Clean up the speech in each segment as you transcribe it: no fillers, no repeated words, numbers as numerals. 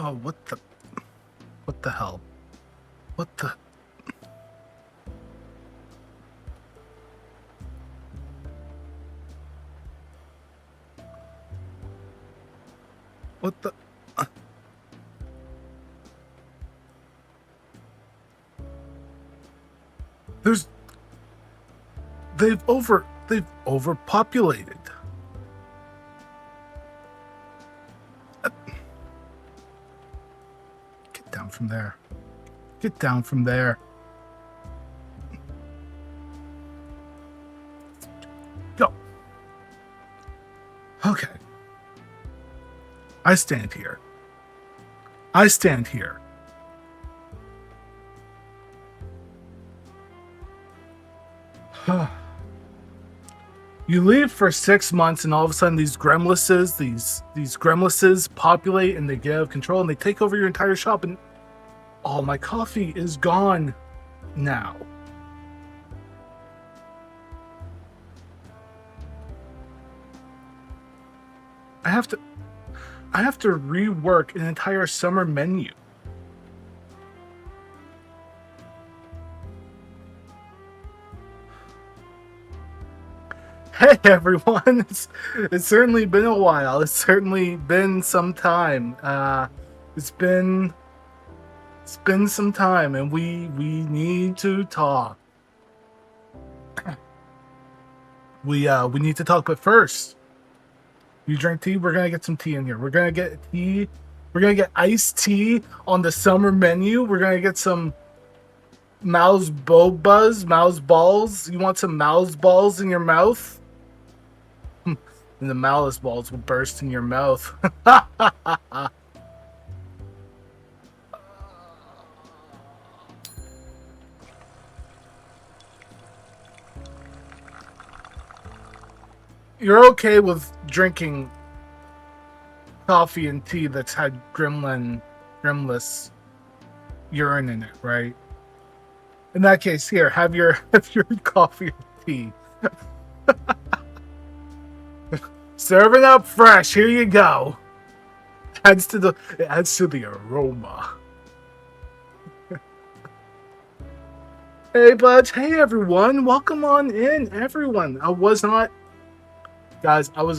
Oh, what the hell? What the? What the? They've overpopulated. Get down from there. Get down from there. Go. Okay. I stand here. You leave for 6 months, and all of a sudden, these gremluses populate, and they get out of control, and they take over your entire shop, and all my coffee is gone now. I have to rework an entire summer menu. Hey everyone, it's certainly been a while. It's certainly been some time. It's been some time, and we need to talk. We need to talk, but first, you drink tea. We're gonna get some tea in here. We're gonna get tea. We're gonna get iced tea on the summer menu. We're gonna get some Malus bobas, Malus balls. You want some Malus balls in your mouth? And the Malus balls will burst in your mouth. You're okay with drinking coffee and tea that's had gremlus urine in it, right? In that case, here, have your coffee or tea. Serving up fresh. Here you go. It adds to the aroma. Hey, buds. Hey, everyone. Welcome on in, everyone. I was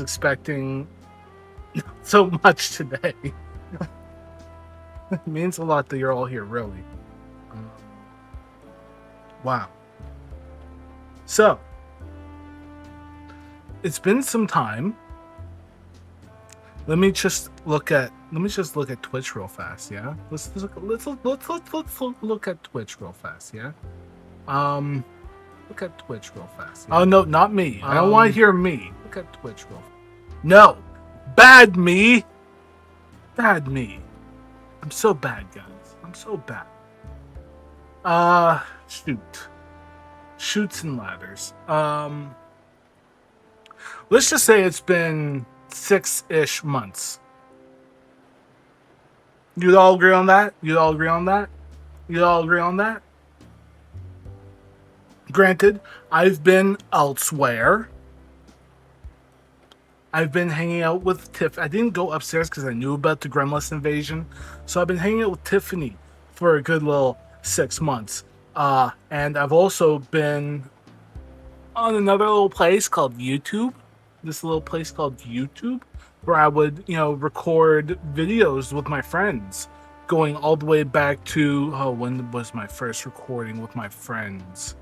expecting so much today. It means a lot that you're all here, really. Wow. So, it's been some time. Let me just look at Twitch real fast, yeah? Let's look at Twitch real fast, yeah? Look at Twitch real fast. Yeah? Oh no, not me. I don't want to hear me. Look at Twitch real fast. No. Bad me. Bad me. I'm so bad, guys. I'm so bad. Shoots and ladders. Let's just say it's been 6-ish months. You'd all agree on that? Granted, I've been elsewhere. I've been hanging out with Tiff. I didn't go upstairs because I knew about the Gremlus invasion. So I've been hanging out with Tiffany for a good little 6 months. And I've also been on another little place called YouTube. This little place called YouTube, where I would, record videos with my friends, going all the way back to, when was my first recording with my friends?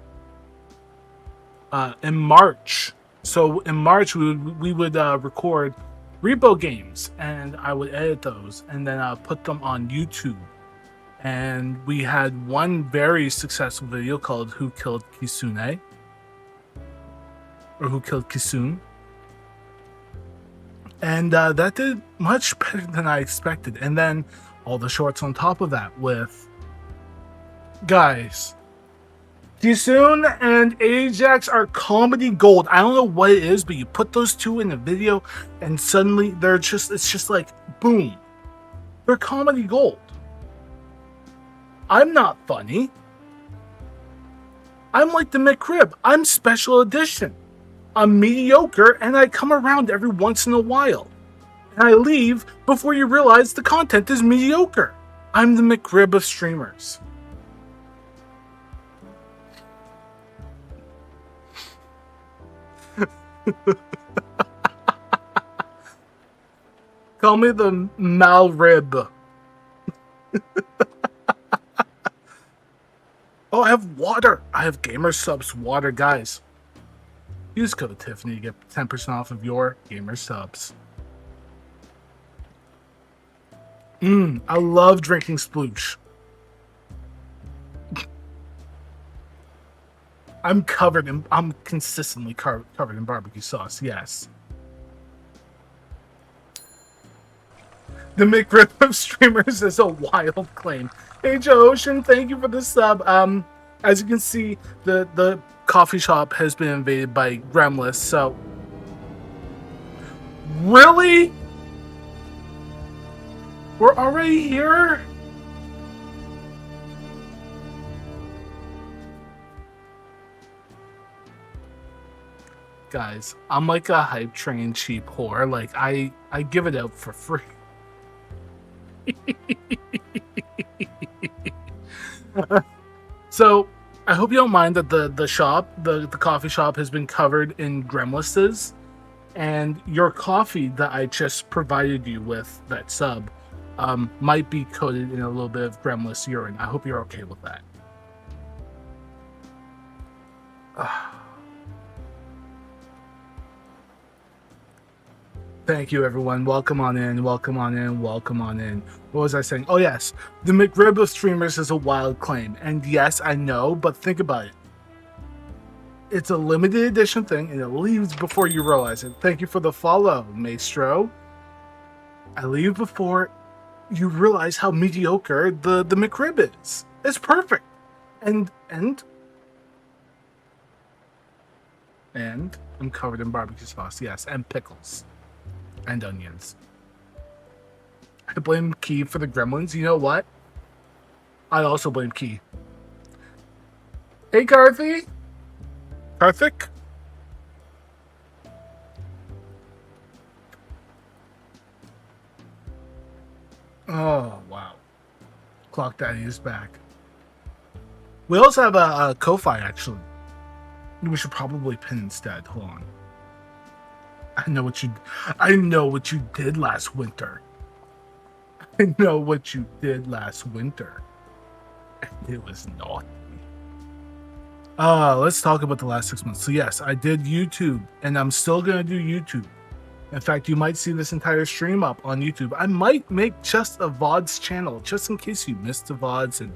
In March. So in March, we would record repo games, and I would edit those, and then put them on YouTube. And we had one very successful video called Who Killed Kisune? Or Who Killed Kisune? And that did much better than I expected. And then all the shorts on top of that with... Guys, Kisune and Ajax are comedy gold. I don't know what it is, but you put those two in a video and suddenly it's just like, boom. They're comedy gold. I'm not funny. I'm like the Mcrib. I'm special edition. I'm mediocre, and I come around every once in a while. and I leave before you realize the content is mediocre. I'm the Mcrib of streamers. Call me the Malrib. Oh, I have water. I have Gamer Subs water, guys. Use code Tiffany to get 10% off of your Gamer Subs. I love drinking sploosh. I'm consistently covered in barbecue sauce, yes. The Mcrib of streamers is a wild claim. Hey Joe Ocean, thank you for the sub. As you can see, the coffee shop has been invaded by Gremlus, so really? We're already here? Guys, I'm like a hype train cheap whore. Like I give it out for free. So I hope you don't mind that the coffee shop has been covered in Gremluses, and your coffee that I just provided you with, that sub, might be coated in a little bit of Gremlus urine. I hope you're okay with that. Thank you, everyone. Welcome on in. Welcome on in. Welcome on in. What was I saying? Oh, yes. The Mcrib of streamers is a wild claim. And yes, I know, but think about it. It's a limited edition thing, and it leaves before you realize it. Thank you for the follow, Maestro. I leave before you realize how mediocre the Mcrib is. It's perfect. And I'm covered in barbecue sauce, yes, and pickles. And onions. I blame Key for the gremlins. You know what? I also blame Key. Hey, Karthik. Oh, wow. Clock Daddy is back. We also have a Ko-Fi, actually. We should probably pin instead. Hold on. I know what you did last winter. I know what you did last winter. And it was naughty. Let's talk about the last 6 months. So yes, I did YouTube, and I'm still gonna do YouTube. In fact, you might see this entire stream up on YouTube. I might make just a VODs channel, just in case you missed the VODs and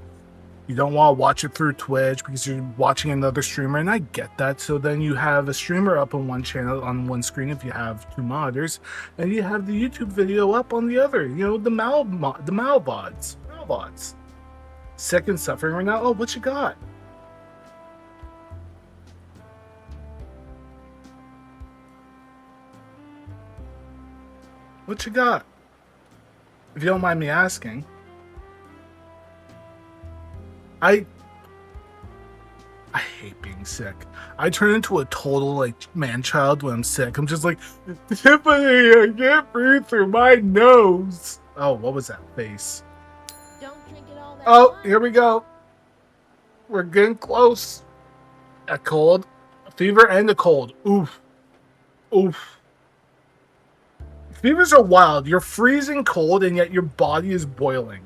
you don't want to watch it through Twitch because you're watching another streamer, and I get that. So then you have a streamer up on one channel, on one screen if you have two monitors, and you have the YouTube video up on the other. You know, the Mal VODs. Sick and suffering right now. Oh, what you got? What you got? If you don't mind me asking. I hate being sick. I turn into a total like man-child when I'm sick. I'm just like, Tiffany, I can't breathe through my nose. Oh, what was that face? Don't drink it all that Oh, much. here we go. We're getting close. A cold, a fever, and a cold. Oof. Fevers are wild. You're freezing cold, and yet your body is boiling.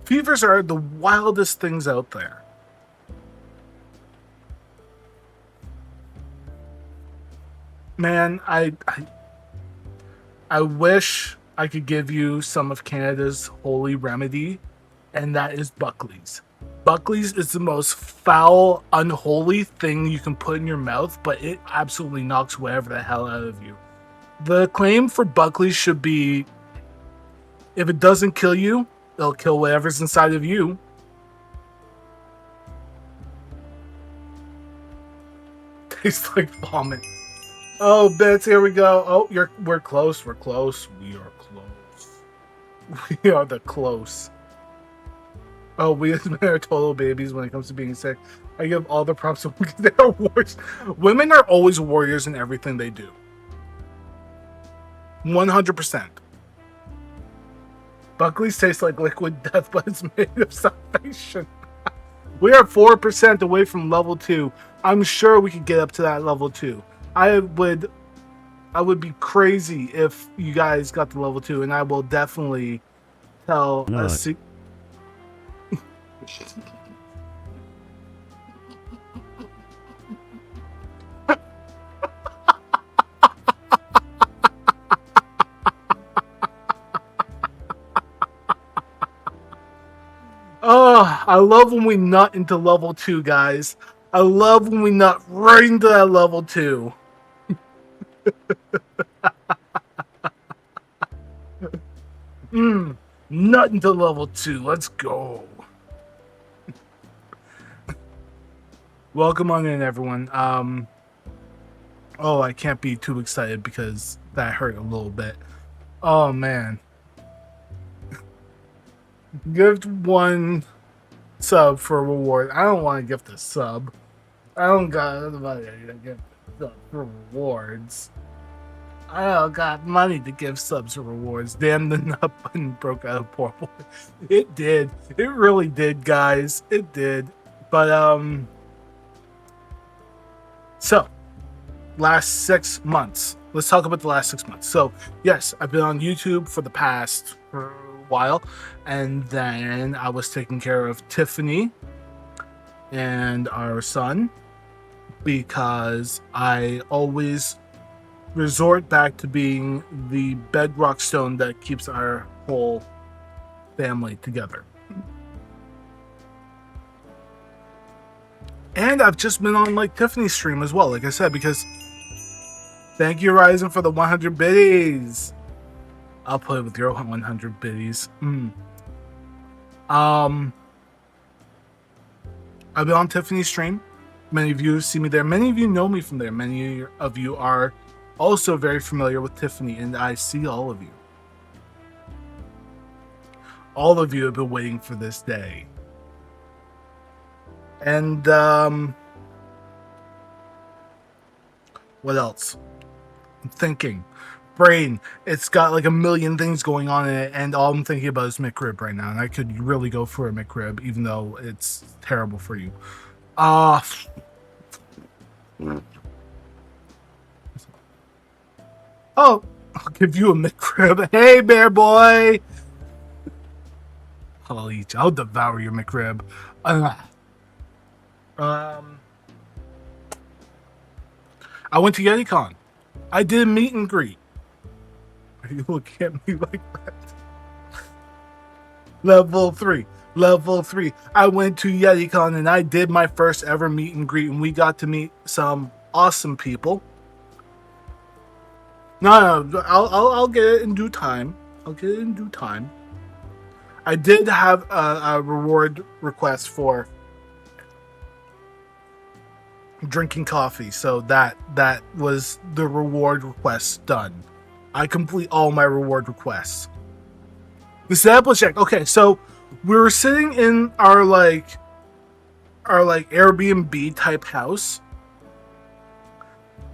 Fevers are the wildest things out there. Man, I wish I could give you some of Canada's holy remedy, and that is Buckley's. Buckley's is the most foul, unholy thing you can put in your mouth, but it absolutely knocks whatever the hell out of you. The claim for Buckley's should be, if it doesn't kill you, it'll kill whatever's inside of you. Tastes like vomit. Oh, Bits, here we go. Oh, we're close. We're close. We are close. We are the close. Oh, we are total babies when it comes to being sick. I give all the props to women. They are warriors. Women are always warriors in everything they do. 100%. Buckley's tastes like liquid death, but it's made of salvation. We are 4% away from level 2. I'm sure we could get up to that level 2. I would be crazy if you guys got to level 2, and I will definitely tell a secret. Oh, I love when we nut into level 2, guys. I love when we nut right into that level 2. Nut into level 2. Let's go. Welcome on in, everyone. Oh, I can't be too excited because that hurt a little bit. Oh, man. Gift 1 sub for a reward. I don't want to gift a sub. I don't got money to give subs for rewards. I don't got money to give subs or rewards. Damn, the nut button broke out of poor boy. It did. It really did, guys. It did. But, so, last 6 months. Let's talk about the last 6 months. So, yes, I've been on YouTube for the past while, and then I was taking care of Tiffany and our son because I always resort back to being the bedrock stone that keeps our whole family together. And I've just been on like Tiffany's stream as well, like I said, because thank you, Ryzen, for the 100 biddies. I'll play with your 100 biddies. I've been on Tiffany's stream. Many of you see me there. Many of you know me from there. Many of you are also very familiar with Tiffany, and I see all of you. All of you have been waiting for this day. And, what else? I'm thinking. Brain, it's got like a million things going on in it, and all I'm thinking about is Mcrib right now, and I could really go for a Mcrib, even though it's terrible for you. Oh, I'll give you a Mcrib. Hey, bear boy! I'll eat you. I'll devour your Mcrib. I went to YetiCon. I did a meet and greet. Are you looking at me like that? Level 3. I went to YetiCon and I did my first ever meet and greet, and we got to meet some awesome people. No, I'll get it in due time. I did have a reward request for drinking coffee, so that was the reward request done. I complete all my reward requests. The sample check. Okay, so we were sitting in our Airbnb type house,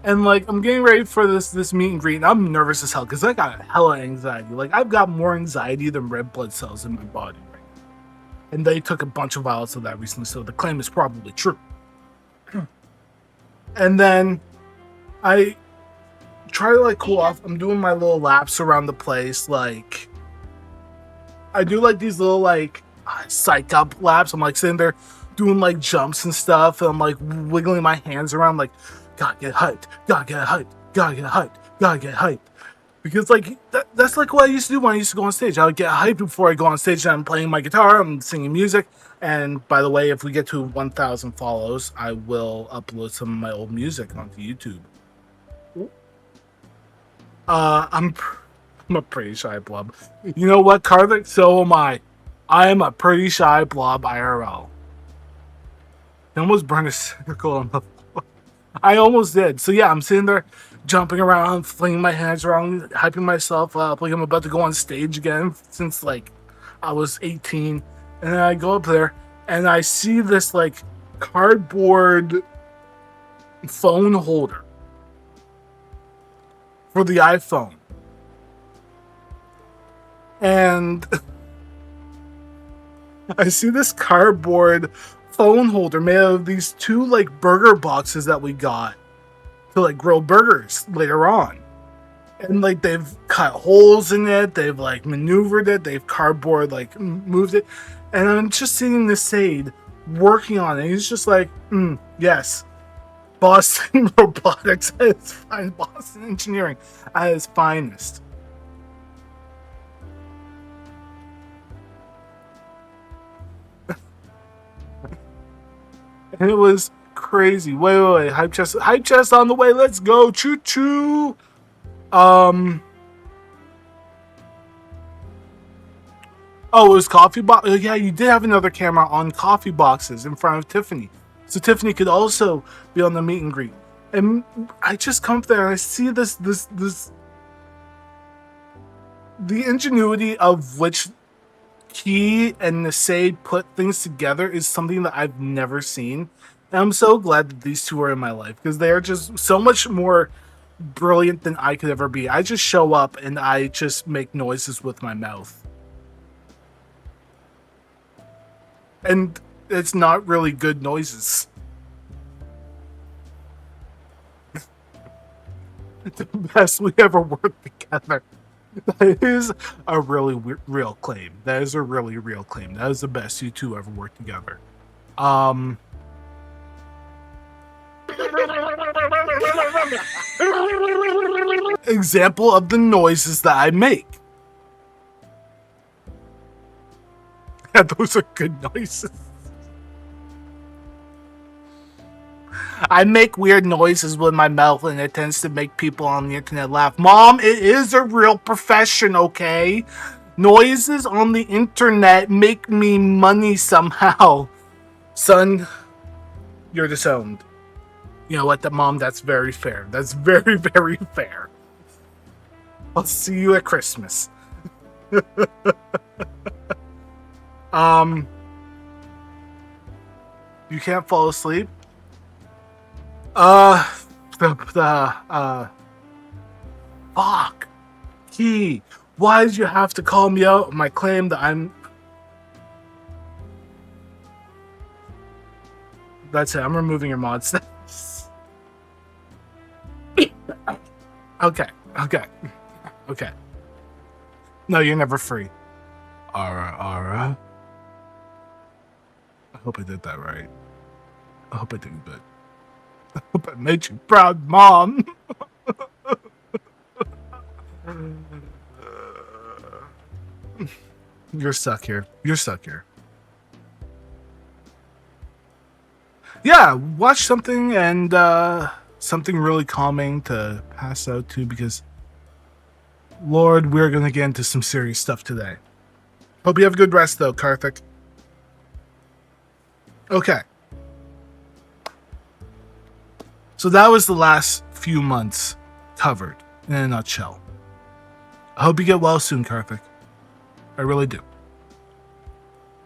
and like I'm getting ready for this meet and greet, and I'm nervous as hell because I got hella anxiety. Like I've got more anxiety than red blood cells in my body right now. And they took a bunch of vials of that recently, so the claim is probably true. And then I try to like cool off. I'm doing my little laps around the place. Like I do like these little like psych up laps. I'm like sitting there doing like jumps and stuff, and I'm like wiggling my hands around like, gotta get hyped, because like that's like what I used to do when I used to go on stage. I would get hyped before I go on stage, and I'm playing my guitar, I'm singing music. And by the way, if we get to 1,000 follows, I will upload some of my old music onto YouTube. I'm a pretty shy blob. You know what, Karthik? So am I. I am a pretty shy blob IRL. I almost burned a circle on the floor. I almost did. So yeah, I'm sitting there jumping around, flinging my hands around, hyping myself up like I'm about to go on stage again since like I was 18. And then I go up there and I see this like cardboard phone holder for the iPhone. And I see this cardboard phone holder made out of these two like burger boxes that we got to like grill burgers later on. And like they've cut holes in it, they've like maneuvered it, they've cardboard like moved it. And I'm just seeing this Sade working on it. He's just like, yes, Boston Robotics at its finest, Boston Engineering at its finest. And it was crazy. Wait. Hype chest on the way. Let's go. Choo choo. Oh, it was coffee box. Yeah, you did have another camera on coffee boxes in front of Tiffany. So Tiffany could also be on the meet and greet. And I just come up there and I see this the ingenuity of which Key and Nasade put things together is something that I've never seen. And I'm so glad that these two are in my life because they are just so much more brilliant than I could ever be. I just show up and I just make noises with my mouth. And it's not really good noises. The best we ever worked together. That is a really real claim. That is a really real claim. That is the best you two ever worked together. Example of the noises that I make. Yeah, those are good noises. I make weird noises with my mouth and it tends to make people on the internet laugh. Mom, it is a real profession, okay? Noises on the internet make me money somehow. Son, you're disowned. You know what, Mom, that's very fair. That's very, very fair. I'll see you at Christmas. You can't fall asleep? Fuck. Key, why did you have to call me out on my claim that I'm... That's it, I'm removing your mod status. Okay. No, you're never free. Ara. I hope I did that right. I hope I did good. I hope I made you proud, Mom. You're stuck here. Yeah, watch something and something really calming to pass out to because, Lord, we're going to get into some serious stuff today. Hope you have a good rest, though, Karthik. Okay. So that was the last few months covered in a nutshell. I hope you get well soon, Karthik. I really do.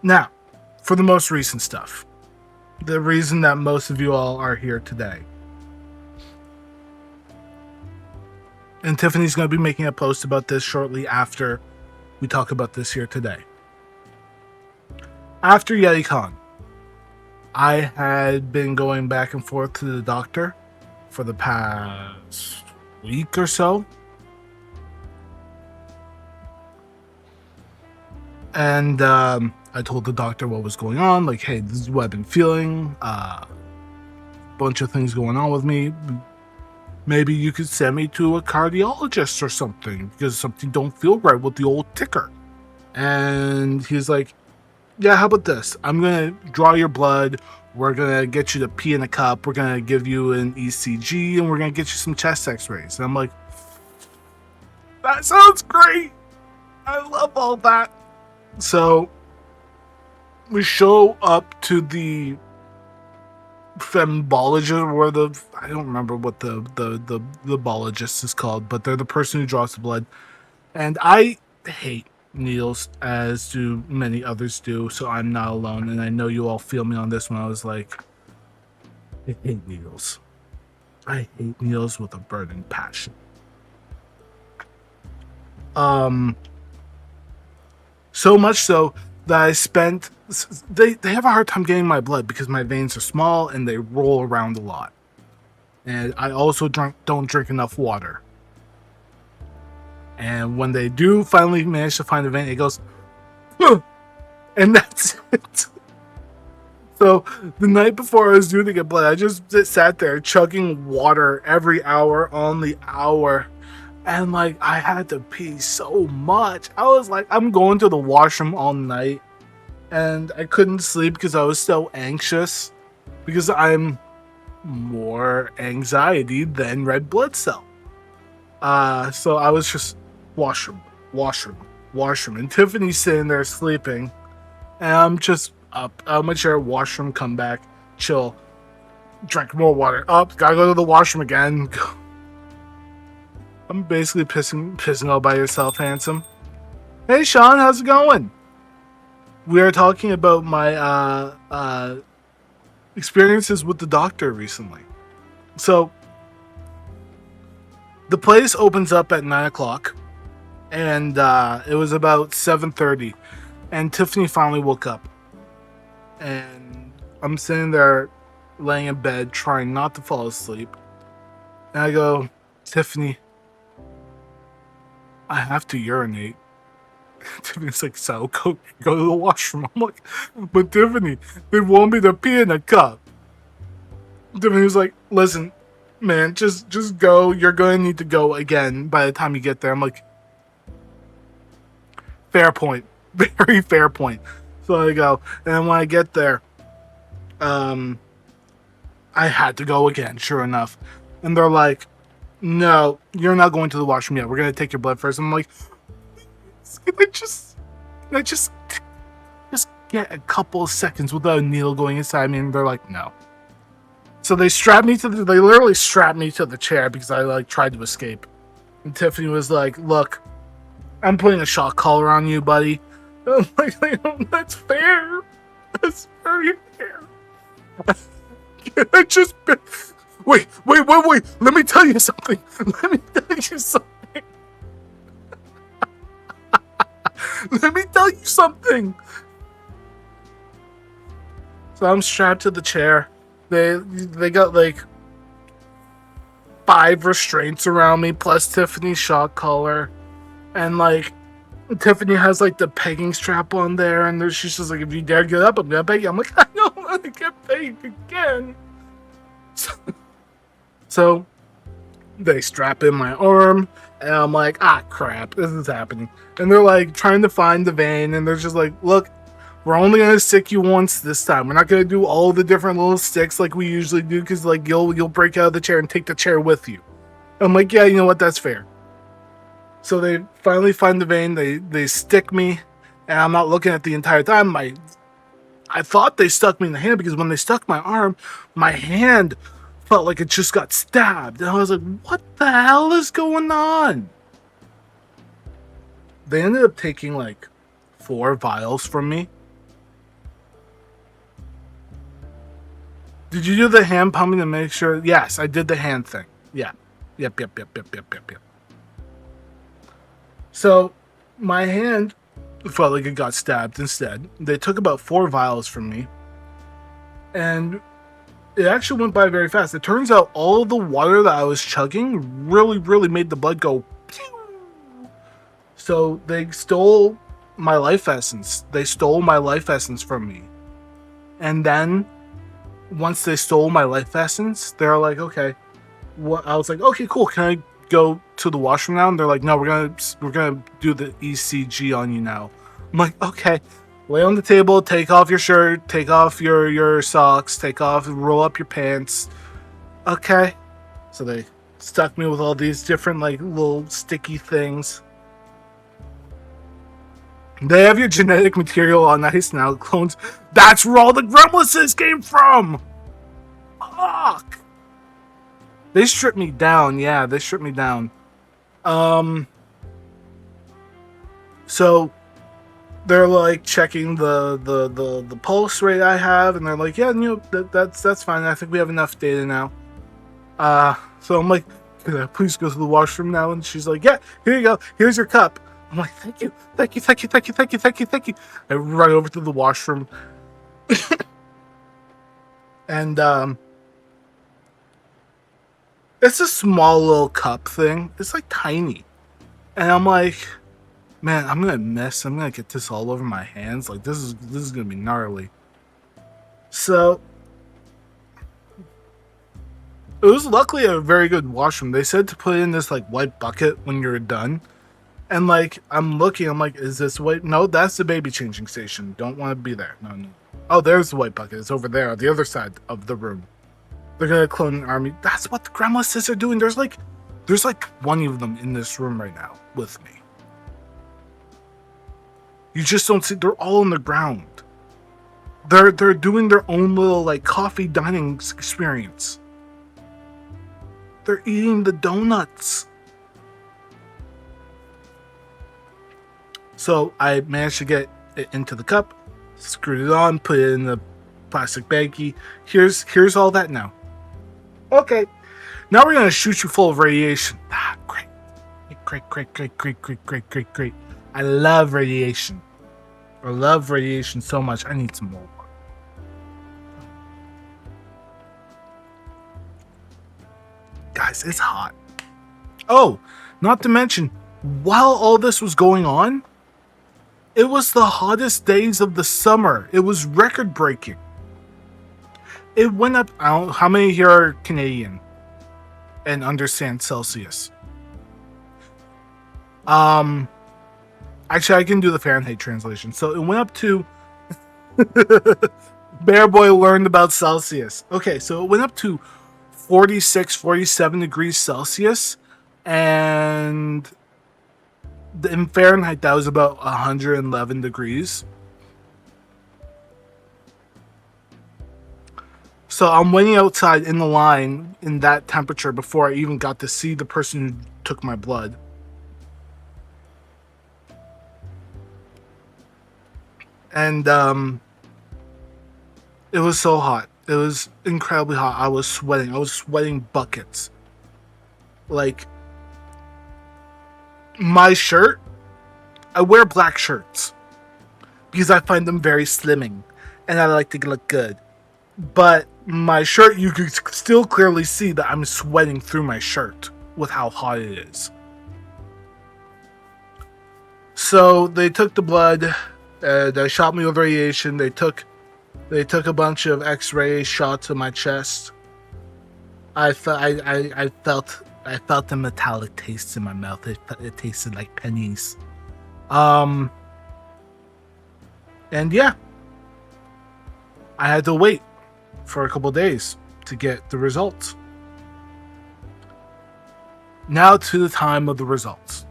Now, for the most recent stuff. The reason that most of you all are here today. And Tiffany's going to be making a post about this shortly after we talk about this here today. After YetiCon, I had been going back and forth to the doctor for the past week or so. And I told the doctor what was going on. Like, hey, this is what I've been feeling. Bunch of things going on with me. Maybe you could send me to a cardiologist or something because something don't feel right with the old ticker. And he's like, yeah, how about this? I'm going to draw your blood. We're going to get you to pee in a cup. We're going to give you an ECG and we're going to get you some chest x-rays. And I'm like, that sounds great. I love all that. So we show up to the fembologist or I don't remember what the bologist is called, but they're the person who draws the blood. And I hate needles, as do many others do, so I'm not alone. And I know you all feel me on this one. I was like, I hate needles. I hate needles with a burning passion. So much so that I spent. They have a hard time getting my blood because my veins are small and they roll around a lot. And I also don't drink enough water. And when they do finally manage to find a vein, it goes, "Huh," and that's it. So the night before I was due to get blood, I just sat there chugging water every hour on the hour. And like I had to pee so much. I was like, I'm going to the washroom all night. And I couldn't sleep because I was so anxious. Because I'm more anxiety than red blood cell. So I was just washroom, washroom, washroom. And Tiffany's sitting there sleeping. And I'm just up out of my chair, washroom, come back, chill, drink more water. Up, gotta go to the washroom again. I'm basically pissing all by yourself, handsome. Hey Sean, how's it going? We are talking about my experiences with the doctor recently. So the place opens up at 9 o'clock, and it was about 7:30, and Tiffany finally woke up, and I'm sitting there, laying in bed, trying not to fall asleep, and I go, Tiffany, I have to urinate. Tiffany's like, so go to the washroom. I'm like, but Tiffany, they want me to pee in a cup. Tiffany was like, listen, man, just go. You're going to need to go again by the time you get there. I'm like, fair point. Very fair point. So I go. And when I get there, I had to go again, sure enough. And they're like, no, you're not going to the washroom yet. We're going to take your blood first. I'm like, can I just get a couple of seconds without a needle going inside me? And they're like, no. So they literally strapped me to the chair because I like tried to escape. And Tiffany was like, look, I'm putting a shock collar on you, buddy. I'm like, that's fair. That's very fair. I just wait. Let me tell you something. Let me tell you something. So I'm strapped to the chair. They got like 5 restraints around me, plus Tiffany's shock collar, and like Tiffany has like the pegging strap on there, and she's just like, if you dare get up, I'm gonna peg you. I'm like, I don't want to get pegged again. So they strap in my arm, and I'm like, crap, this is happening. And they're like trying to find the vein, and they're just like, look, we're only gonna stick you once this time. We're not gonna do all the different little sticks like we usually do, because like you'll break out of the chair and take the chair with you. I'm like, yeah, you know what, that's fair. So they finally find the vein, they stick me, and I'm not looking at the entire time. I thought they stuck me in the hand, because when they stuck my arm, my hand felt like it just got stabbed. And I was like, what the hell is going on? They ended up taking like 4 vials from me. Did you do the hand pumping to make sure? Yes, I did the hand thing. Yeah. Yep. So my hand felt like it got stabbed instead. They took about 4 vials from me. And it actually went by very fast. It turns out all of the water that I was chugging really made the blood go pew. So they stole my life essence. They stole my life essence from me. And then once they stole my life essence, they're like, okay. I was like, okay, cool. Can I go to the washroom now? And they're like, no, we're gonna do the ECG on you now. I'm like, okay. Lay on the table, take off your shirt, take off your socks, roll up your pants. Okay. So they stuck me with all these different like little sticky things. They have your genetic material on ice now, clones. That's where all the Gremluses came from! Fuck! They stripped me down, yeah, they stripped me down. So they're like checking the pulse rate I have, and they're like, yeah, you know, that's fine. I think we have enough data now. So I'm like, can I please go to the washroom now? And she's like, yeah, here you go. Here's your cup. I'm like, thank you, thank you, thank you, thank you, thank you, thank you, thank you. I run over to the washroom, and it's a small little cup thing. It's like tiny, and I'm like, man, I'm gonna get this all over my hands. Like this is gonna be gnarly. So it was luckily a very good washroom. They said to put in this like white bucket when you're done. And like I'm looking, I'm like, is this white? No, that's the baby changing station. Don't want to be there. No, no. Oh, there's the white bucket. It's over there on the other side of the room. They're gonna clone an army. That's what the Gremluses are doing. There's like 20 of them in this room right now with me. You just don't see. They're all on the ground. They're doing their own little like coffee dining experience. They're eating the donuts. So I managed to get it into the cup, screwed it on, put it in the plastic baggie. Here's all that now. Okay. Now we're gonna shoot you full of radiation. Ah, great. Great. I love radiation. I love radiation so much. I need some more. Guys, it's hot. Oh, not to mention, while all this was going on, it was the hottest days of the summer. It was record breaking. It went up. I don't know how many here are Canadian and understand Celsius. Actually, I can do the Fahrenheit translation. So it went up to. Bear Boy learned about Celsius. Okay, so it went up to 46, 47 degrees Celsius, and in Fahrenheit that was about 111 degrees. So I'm waiting outside in the line in that temperature before I even got to see the person who took my blood. And it was so hot. It was incredibly hot. I was sweating. I was sweating buckets. Like, my shirt, I wear black shirts because I find them very slimming and I like to look good. But my shirt, you can still clearly see that I'm sweating through my shirt with how hot it is. So they took the blood, they shot me with radiation. They took a bunch of X-ray shots of my chest. I felt the metallic taste in my mouth. It tasted like pennies. And yeah, I had to wait for a couple days to get the results. Now to the time of the results.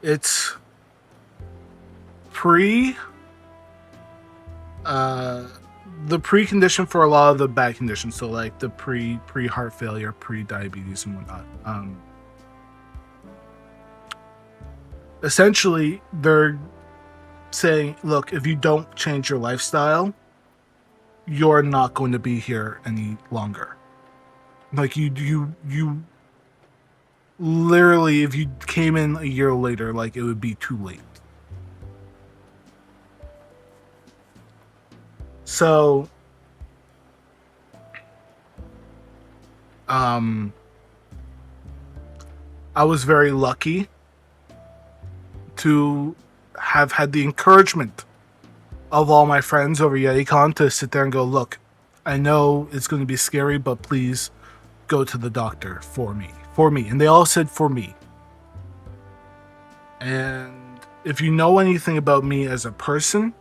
It's the precondition for a lot of the bad conditions, so like the pre heart failure, pre diabetes and whatnot. Essentially they're saying, look, if you don't change your lifestyle, you're not going to be here any longer. Like you literally, if you came in a year later, like it would be too late. So I was very lucky to have had the encouragement of all my friends over YetiCon to sit there and go, look, I know it's going to be scary, but please go to the doctor for me. And they all said for me. And if you know anything about me as a person,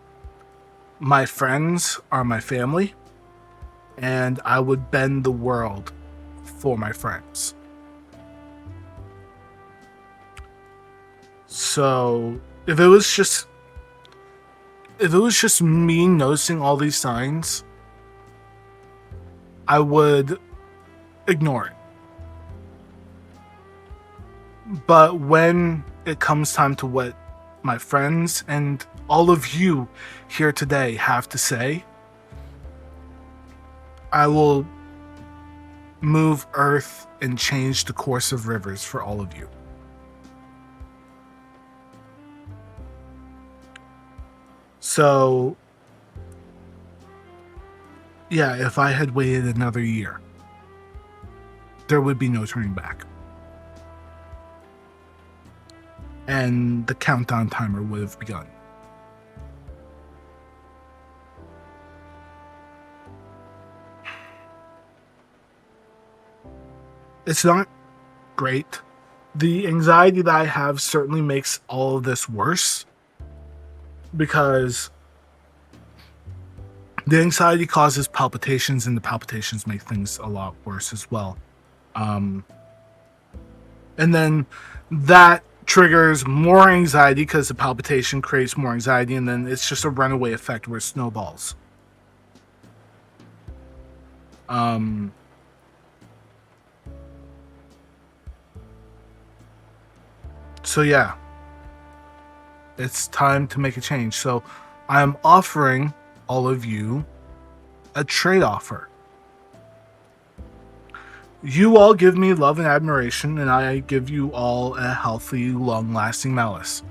my friends are my family, and I would bend the world for my friends. So if it was just me noticing all these signs, I would ignore it. But when it comes time to what my friends and all of you here today have to say, I will move earth and change the course of rivers for all of you. So, yeah, if I had waited another year, there would be no turning back. And the countdown timer would have begun. It's not great. The anxiety that I have certainly makes all of this worse, because the anxiety causes palpitations, and the palpitations make things a lot worse as well. And then that triggers more anxiety because the palpitation creates more anxiety, and then it's just a runaway effect where it snowballs. So yeah, it's time to make a change. So I'm offering all of you a trade offer. You all give me love and admiration, and I give you all a healthy, long-lasting Malus.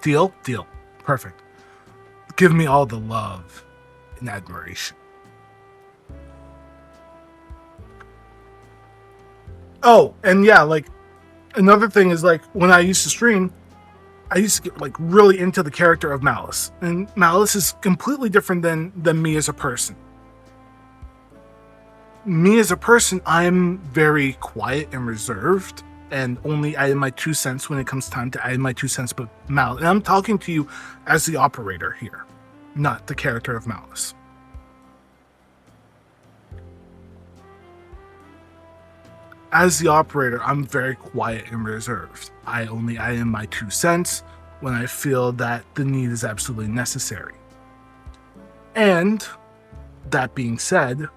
Deal? Deal. Perfect. Give me all the love and admiration. Oh, and yeah, like, another thing is, like, when I used to stream, I used to get, like, really into the character of Malus. And Malus is completely different than me as a person. Me as a person, I'm very quiet and reserved, and only add my 2 cents when it comes time to add my 2 cents. But Malus, and I'm talking to you as the operator here, not the character of Malus. As the operator, I'm very quiet and reserved. I only add in my 2 cents when I feel that the need is absolutely necessary. And that being said,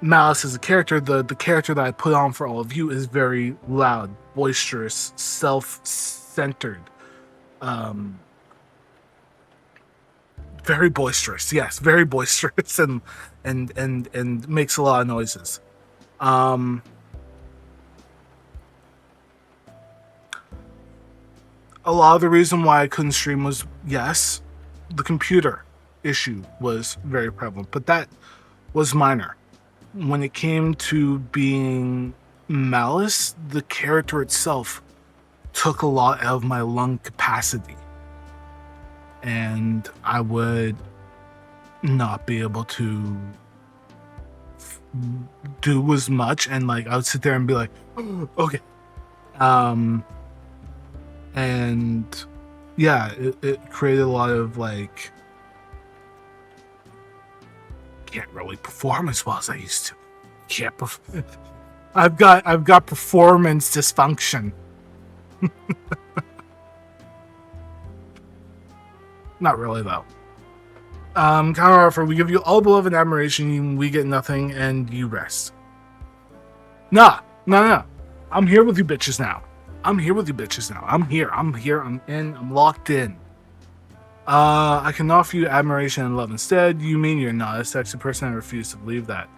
Malus as a character, the character that I put on for all of you is very loud, boisterous, self-centered, very boisterous. Yes, very boisterous, and makes a lot of noises. A lot of the reason why I couldn't stream was, yes, the computer issue was very prevalent, but that was minor. When it came to being Malus, the character itself took a lot of my lung capacity, and I would not be able to do as much, and like I would sit there and be like, oh, okay, and yeah, it created a lot of like, can't really perform as well as I used to. Can't I've got performance dysfunction. Not really though. Counter offer: we give you all the love and admiration, we get nothing, and you rest. Nah. I'm here with you bitches now. I'm here. I'm in. I'm locked in. I can offer you admiration and love instead. You mean you're not a sexy person? I refuse to believe that.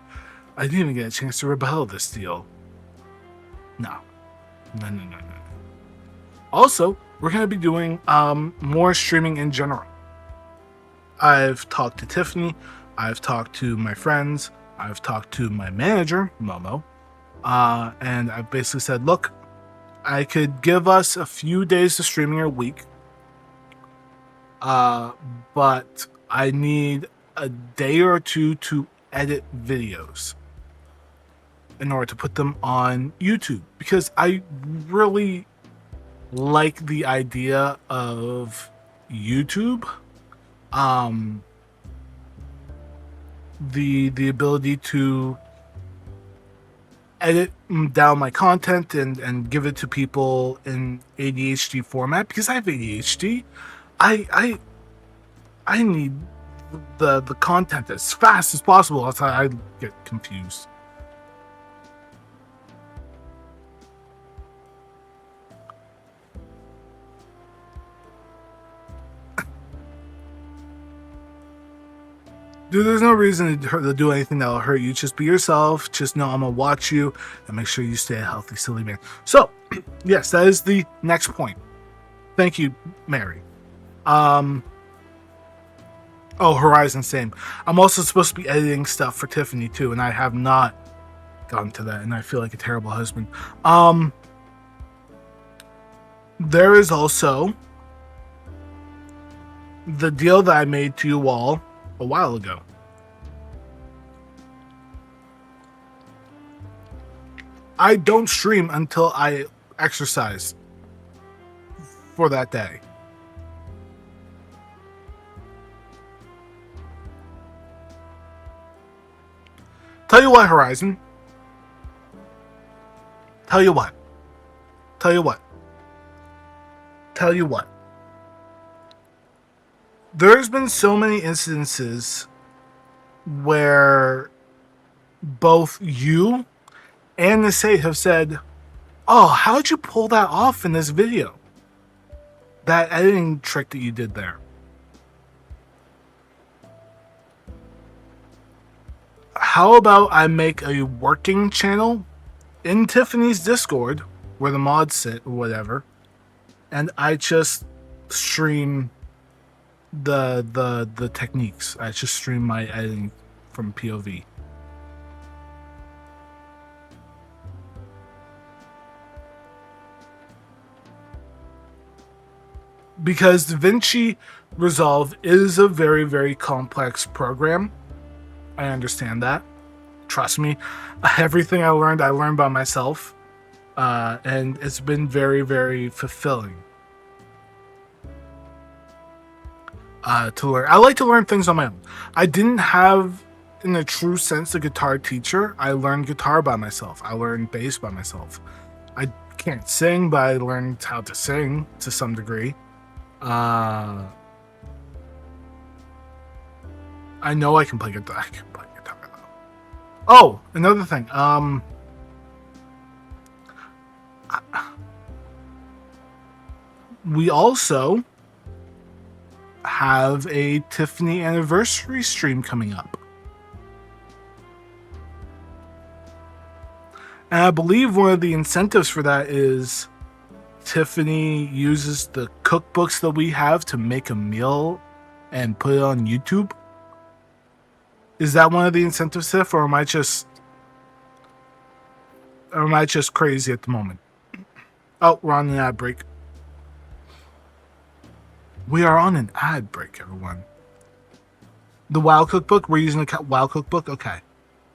I didn't even get a chance to rebel this deal. No. Also, we're going to be doing more streaming in general. I've talked to Tiffany. I've talked to my friends. I've talked to my manager, Momo. And I've basically said, look, I could give us a few days of streaming a week. But I need a day or two to edit videos in order to put them on YouTube, because I really like the idea of YouTube. The ability to edit down my content and give it to people in ADHD format, because I have ADHD. I need the content as fast as possible, else I get confused. Dude, there's no reason to do anything that'll hurt you. Just be yourself. Just know I'm gonna watch you and make sure you stay a healthy, silly man. So, yes, that is the next point. Thank you, Mary. Oh, Horizon, same. I'm also supposed to be editing stuff for Tiffany too, and I have not gotten to that, and I feel like a terrible husband. There is also the deal that I made to you all a while ago. I don't stream until I exercise for that day. Tell you what, Horizon. Tell you what. There's been so many instances where both you and the Sate have said, "Oh, how'd you pull that off in this video? That editing trick that you did there." How about I make a working channel in Tiffany's Discord where the mods sit or whatever, and I just stream the techniques. I just stream my editing from POV. Because DaVinci Resolve is a very, very complex program. I understand that. Trust me, everything I learned by myself. And it's been very, very fulfilling to learn. I like to learn things on my own. I didn't have, in a true sense, a guitar teacher. I learned guitar by myself. I learned bass by myself. I can't sing, but I learned how to sing to some degree. I know I can play guitar. I can play guitar though. Oh, another thing. We also have a Tiffany anniversary stream coming up. And I believe one of the incentives for that is Tiffany uses the cookbooks that we have to make a meal and put it on YouTube. Is that one of the incentives, Tiff, or am I just crazy at the moment? Oh, we're on an ad break. We are on an ad break, everyone. The WoW cookbook, we're using the WoW cookbook? Okay.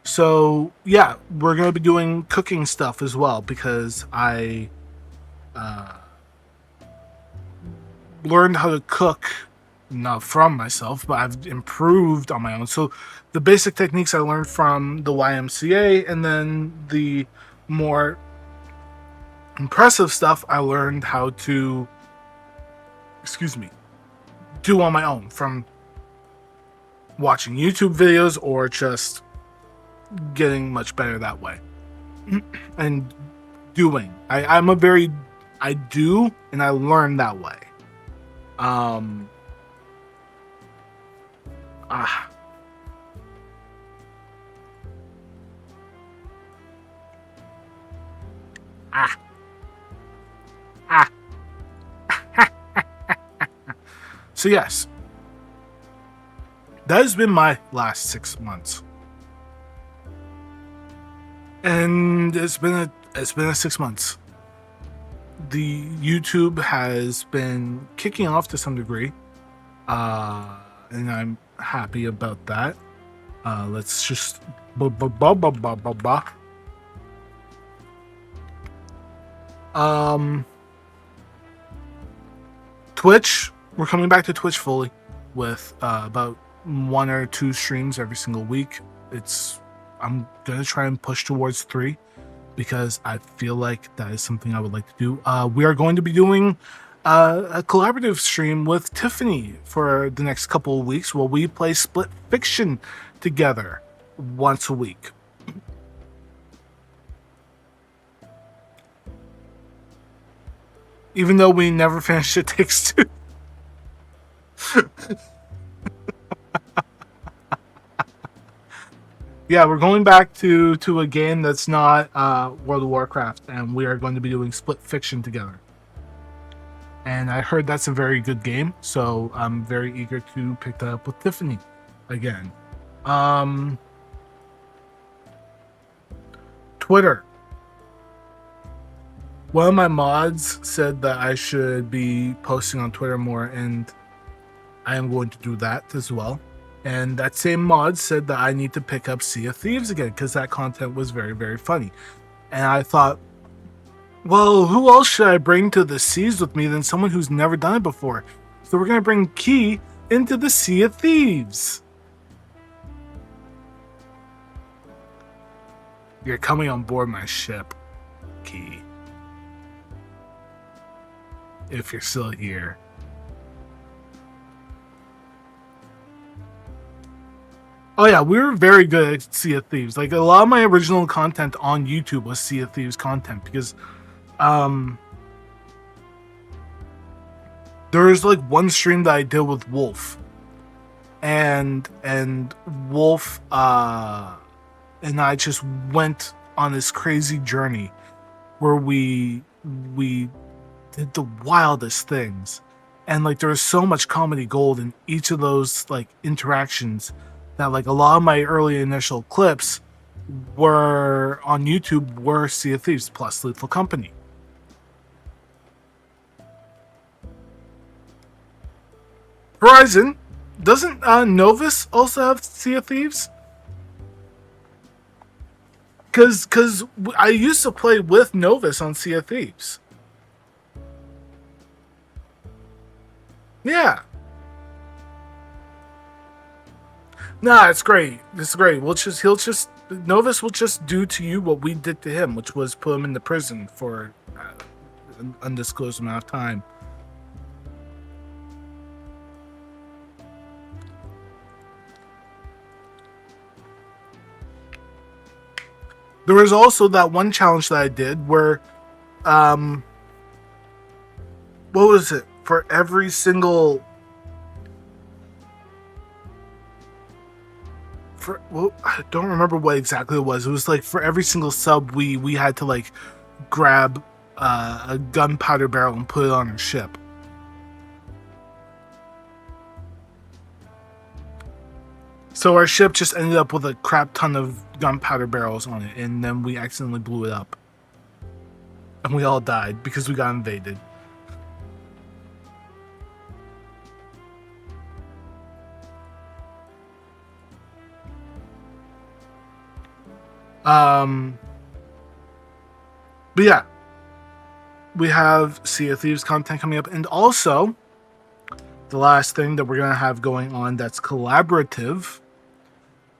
So, yeah, we're going to be doing cooking stuff as well because I learned how to cook, not from myself, but I've improved on my own. So the basic techniques I learned from the YMCA, and then the more impressive stuff I learned how to, do on my own from watching YouTube videos or just getting much better that way. And doing. I do and I learn that way. So yes, that has been my last 6 months, and it's been a 6 months. The YouTube has been kicking off to some degree, and I'm happy about that. Let's just Twitch. We're coming back to Twitch fully with about 1 or 2 streams every single week. I'm gonna try and push towards 3 because I feel like that is something I would like to do. We are going to be doing a collaborative stream with Tiffany for the next couple of weeks where we play Split Fiction together once a week. Even though we never finished It Takes Two. Yeah, we're going back to a game that's not World of Warcraft, and we are going to be doing Split Fiction together. And I heard that's a very good game, so I'm very eager to pick that up with Tiffany again. Twitter. One of my mods said that I should be posting on Twitter more, and I am going to do that as well. And that same mod said that I need to pick up Sea of Thieves again because that content was very, very funny. And I thought, well, who else should I bring to the seas with me than someone who's never done it before? So we're going to bring Key into the Sea of Thieves. You're coming on board my ship, Key. If you're still here. Oh yeah, we were very good at Sea of Thieves. Like a lot of my original content on YouTube was Sea of Thieves content because there's like one stream that I did with Wolf. And Wolf and I just went on this crazy journey where we did the wildest things. And like there was so much comedy gold in each of those like interactions that like a lot of my early initial clips were on YouTube were Sea of Thieves plus Lethal Company. Horizon, doesn't Novus also have Sea of Thieves? Because I used to play with Novus on Sea of Thieves. Yeah. Nah, it's great. It's great. Novus will just do to you what we did to him, which was put him in the prison for an undisclosed amount of time. There was also that one challenge that I did where, what was it? For every single well, I don't remember what exactly it was. It was like for every single sub we had to like grab a gunpowder barrel and put it on our ship. So our ship just ended up with a crap ton of gunpowder barrels on it, and then we accidentally blew it up. And we all died because we got invaded. But yeah, we have Sea of Thieves content coming up, and also the last thing that we're gonna have going on that's collaborative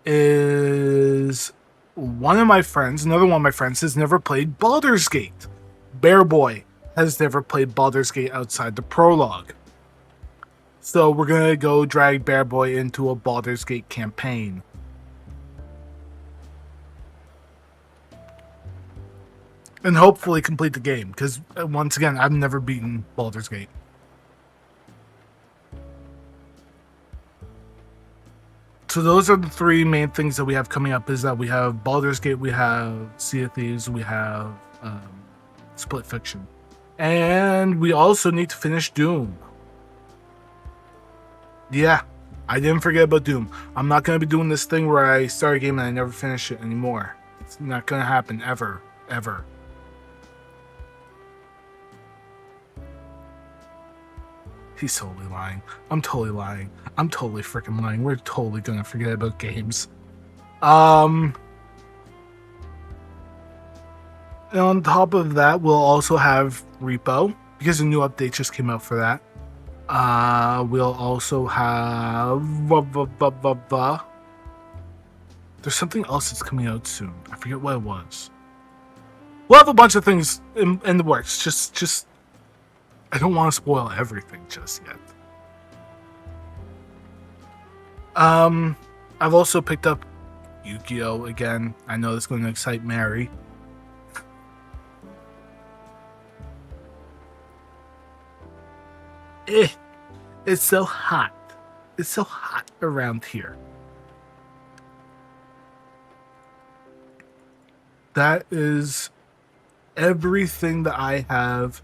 is another one of my friends has never played Baldur's Gate. Bear Boy has never played Baldur's Gate outside the prologue. So we're gonna go drag Bear Boy into a Baldur's Gate campaign. And hopefully complete the game, because once again, I've never beaten Baldur's Gate. So those are the three main things that we have coming up, is that we have Baldur's Gate, we have Sea of Thieves, we have Split Fiction. And we also need to finish Doom. Yeah, I didn't forget about Doom. I'm not going to be doing this thing where I start a game and I never finish it anymore. It's not going to happen ever, ever. He's totally lying. I'm totally lying. I'm totally freaking lying. We're totally gonna forget about games. And on top of that, we'll also have Repo, because a new update just came out for that. We'll also have there's something else that's coming out soon. I forget what it was. We'll have a bunch of things in the works. Just I don't want to spoil everything just yet. I've also picked up Yu-Gi-Oh! Again. I know that's going to excite Mary. It's so hot. It's so hot around here. that is everything that I have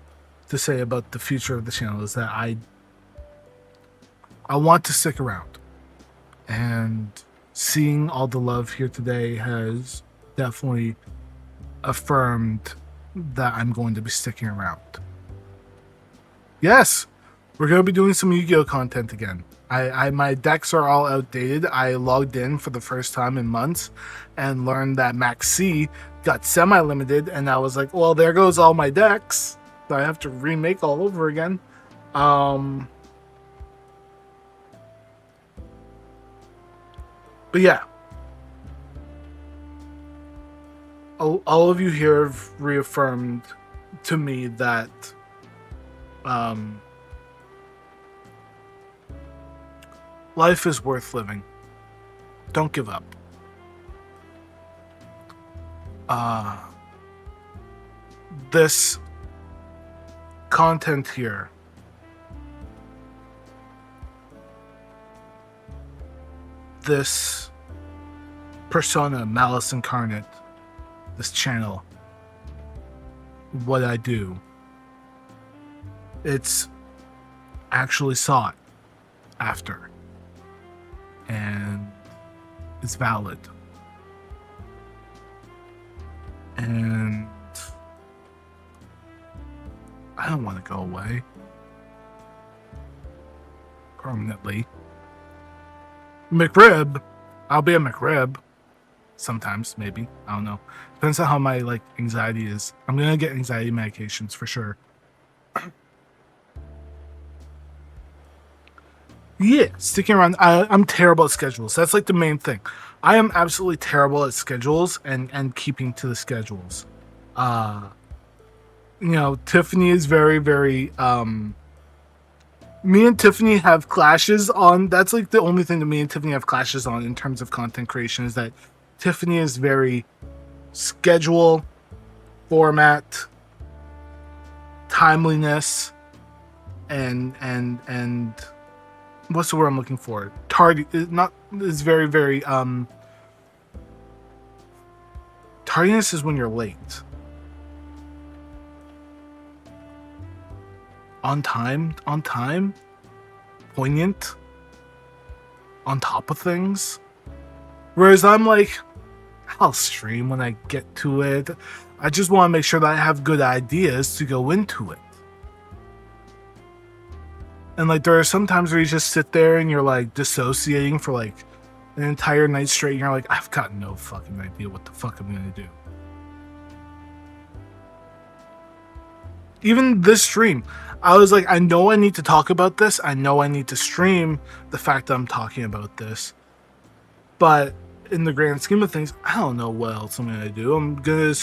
to say about the future of the channel. Is that I want to stick around, and seeing all the love here today has definitely affirmed that I'm going to be sticking around. Yes, we're going to be doing some Yu-Gi-Oh content again. My decks are all outdated. I logged in for the first time in months and learned that Max C got semi-limited, and I was like, well, there goes all my decks. So I have to remake all over again. But yeah, all of you here have reaffirmed to me that life is worth living. Don't give up. This content here this persona, Malus Incarnate, this channel, what I do, it's actually sought after, and it's valid, and I don't want to go away permanently. Mcrib, I'll be a Mcrib sometimes, maybe, I don't know, depends on how my anxiety is. I'm gonna get anxiety medications for sure. Yeah, sticking around. I'm terrible at schedules. That's the main thing. I am absolutely terrible at schedules and keeping to the schedules. Tiffany is very, very me and Tiffany have clashes on. That's the only thing that me and Tiffany have clashes on in terms of content creation, is that Tiffany is very schedule, format, timeliness, and what's the word I'm looking for? Is very, very tardiness is when you're late. On time, poignant, on top of things. Whereas I'm I'll stream when I get to it. I just want to make sure that I have good ideas to go into it. And there are some times where you just sit there and you're dissociating for an entire night straight, and you're I've got no fucking idea what the fuck I'm gonna do. Even this stream, I was I know I need to talk about this. I know I need to stream the fact that I'm talking about this. But in the grand scheme of things, I don't know what else I'm gonna do. I'm gonna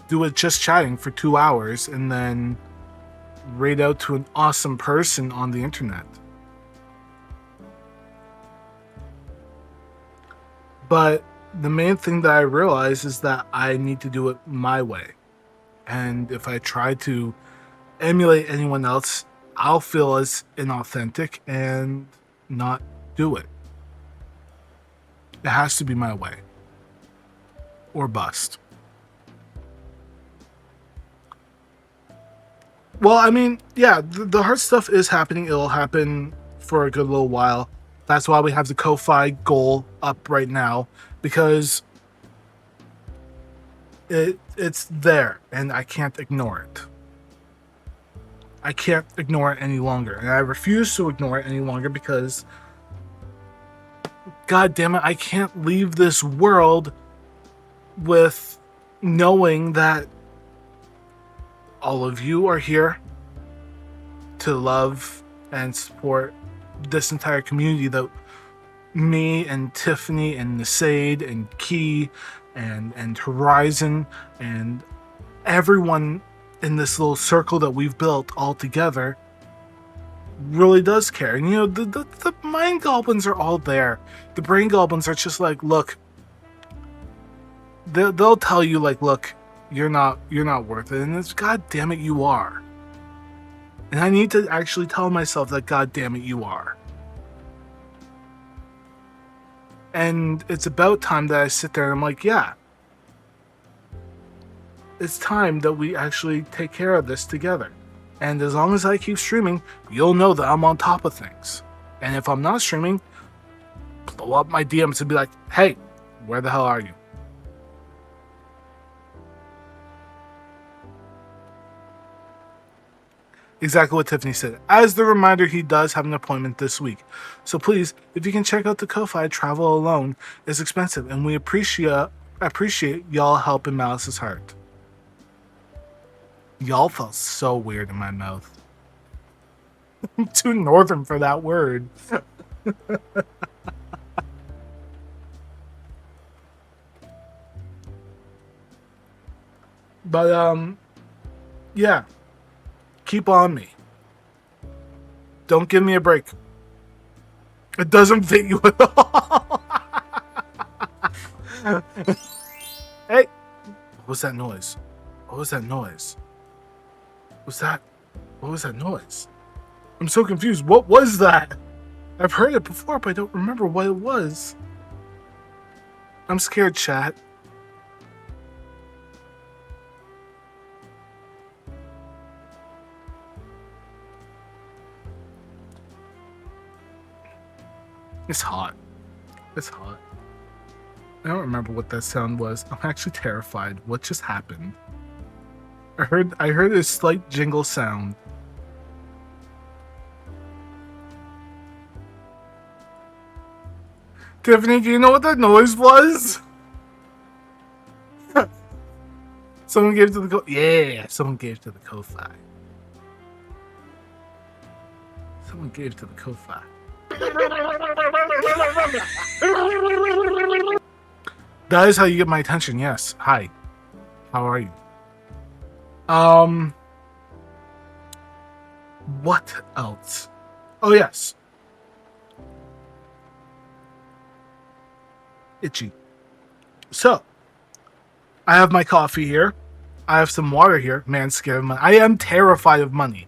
do it just chatting for 2 hours and then raid out to an awesome person on the internet. But the main thing that I realize is that I need to do it my way. And if I try to emulate anyone else, I'll feel as inauthentic and not do it. It has to be my way, or bust. Well, I mean, yeah, the hard stuff is happening. It'll happen for a good little while. That's why we have the Ko-Fi goal up right now, because it's there and I can't ignore it. I can't ignore it any longer, and I refuse to ignore it any longer because, God damn it, I can't leave this world with knowing that all of you are here to love and support this entire community that me and Tiffany and Nasaid and Key and Horizon and everyone in this little circle that we've built all together really does care. And the mind goblins are all there. The brain goblins are just look, they'll tell you look, you're not worth it, and it's, God damn it, you are. And I need to actually tell myself that, God damn it, you are. And it's about time that I sit there and I'm yeah, it's time that we actually take care of this together. And as long as I keep streaming, you'll know that I'm on top of things. And if I'm not streaming, blow up my DMs and be like, hey, where the hell are you? Exactly what Tiffany said. As the reminder, he does have an appointment this week. So please, if you can check out the Ko-Fi, travel alone is expensive, and we appreciate y'all helping Malus's heart. Y'all felt so weird in my mouth. I'm too northern for that word. But yeah. Keep on me. Don't give me a break. It doesn't fit you at all. Hey, what was that noise? What was that noise? What was that noise? I'm so confused. What was that? I've heard it before, but I don't remember what it was. I'm scared, chat. It's hot. It's hot. I don't remember what that sound was. I'm actually terrified. What just happened? I heard a slight jingle sound. Tiffany, do you know what that noise was? Someone gave to the yeah, someone gave to the Ko-Fi. Someone gave to the Ko-Fi. That is how you get my attention, yes. Hi. How are you? What else? Oh, yes. Itchy. So, I have my coffee here. I have some water here. Man, scared of money. I am terrified of money.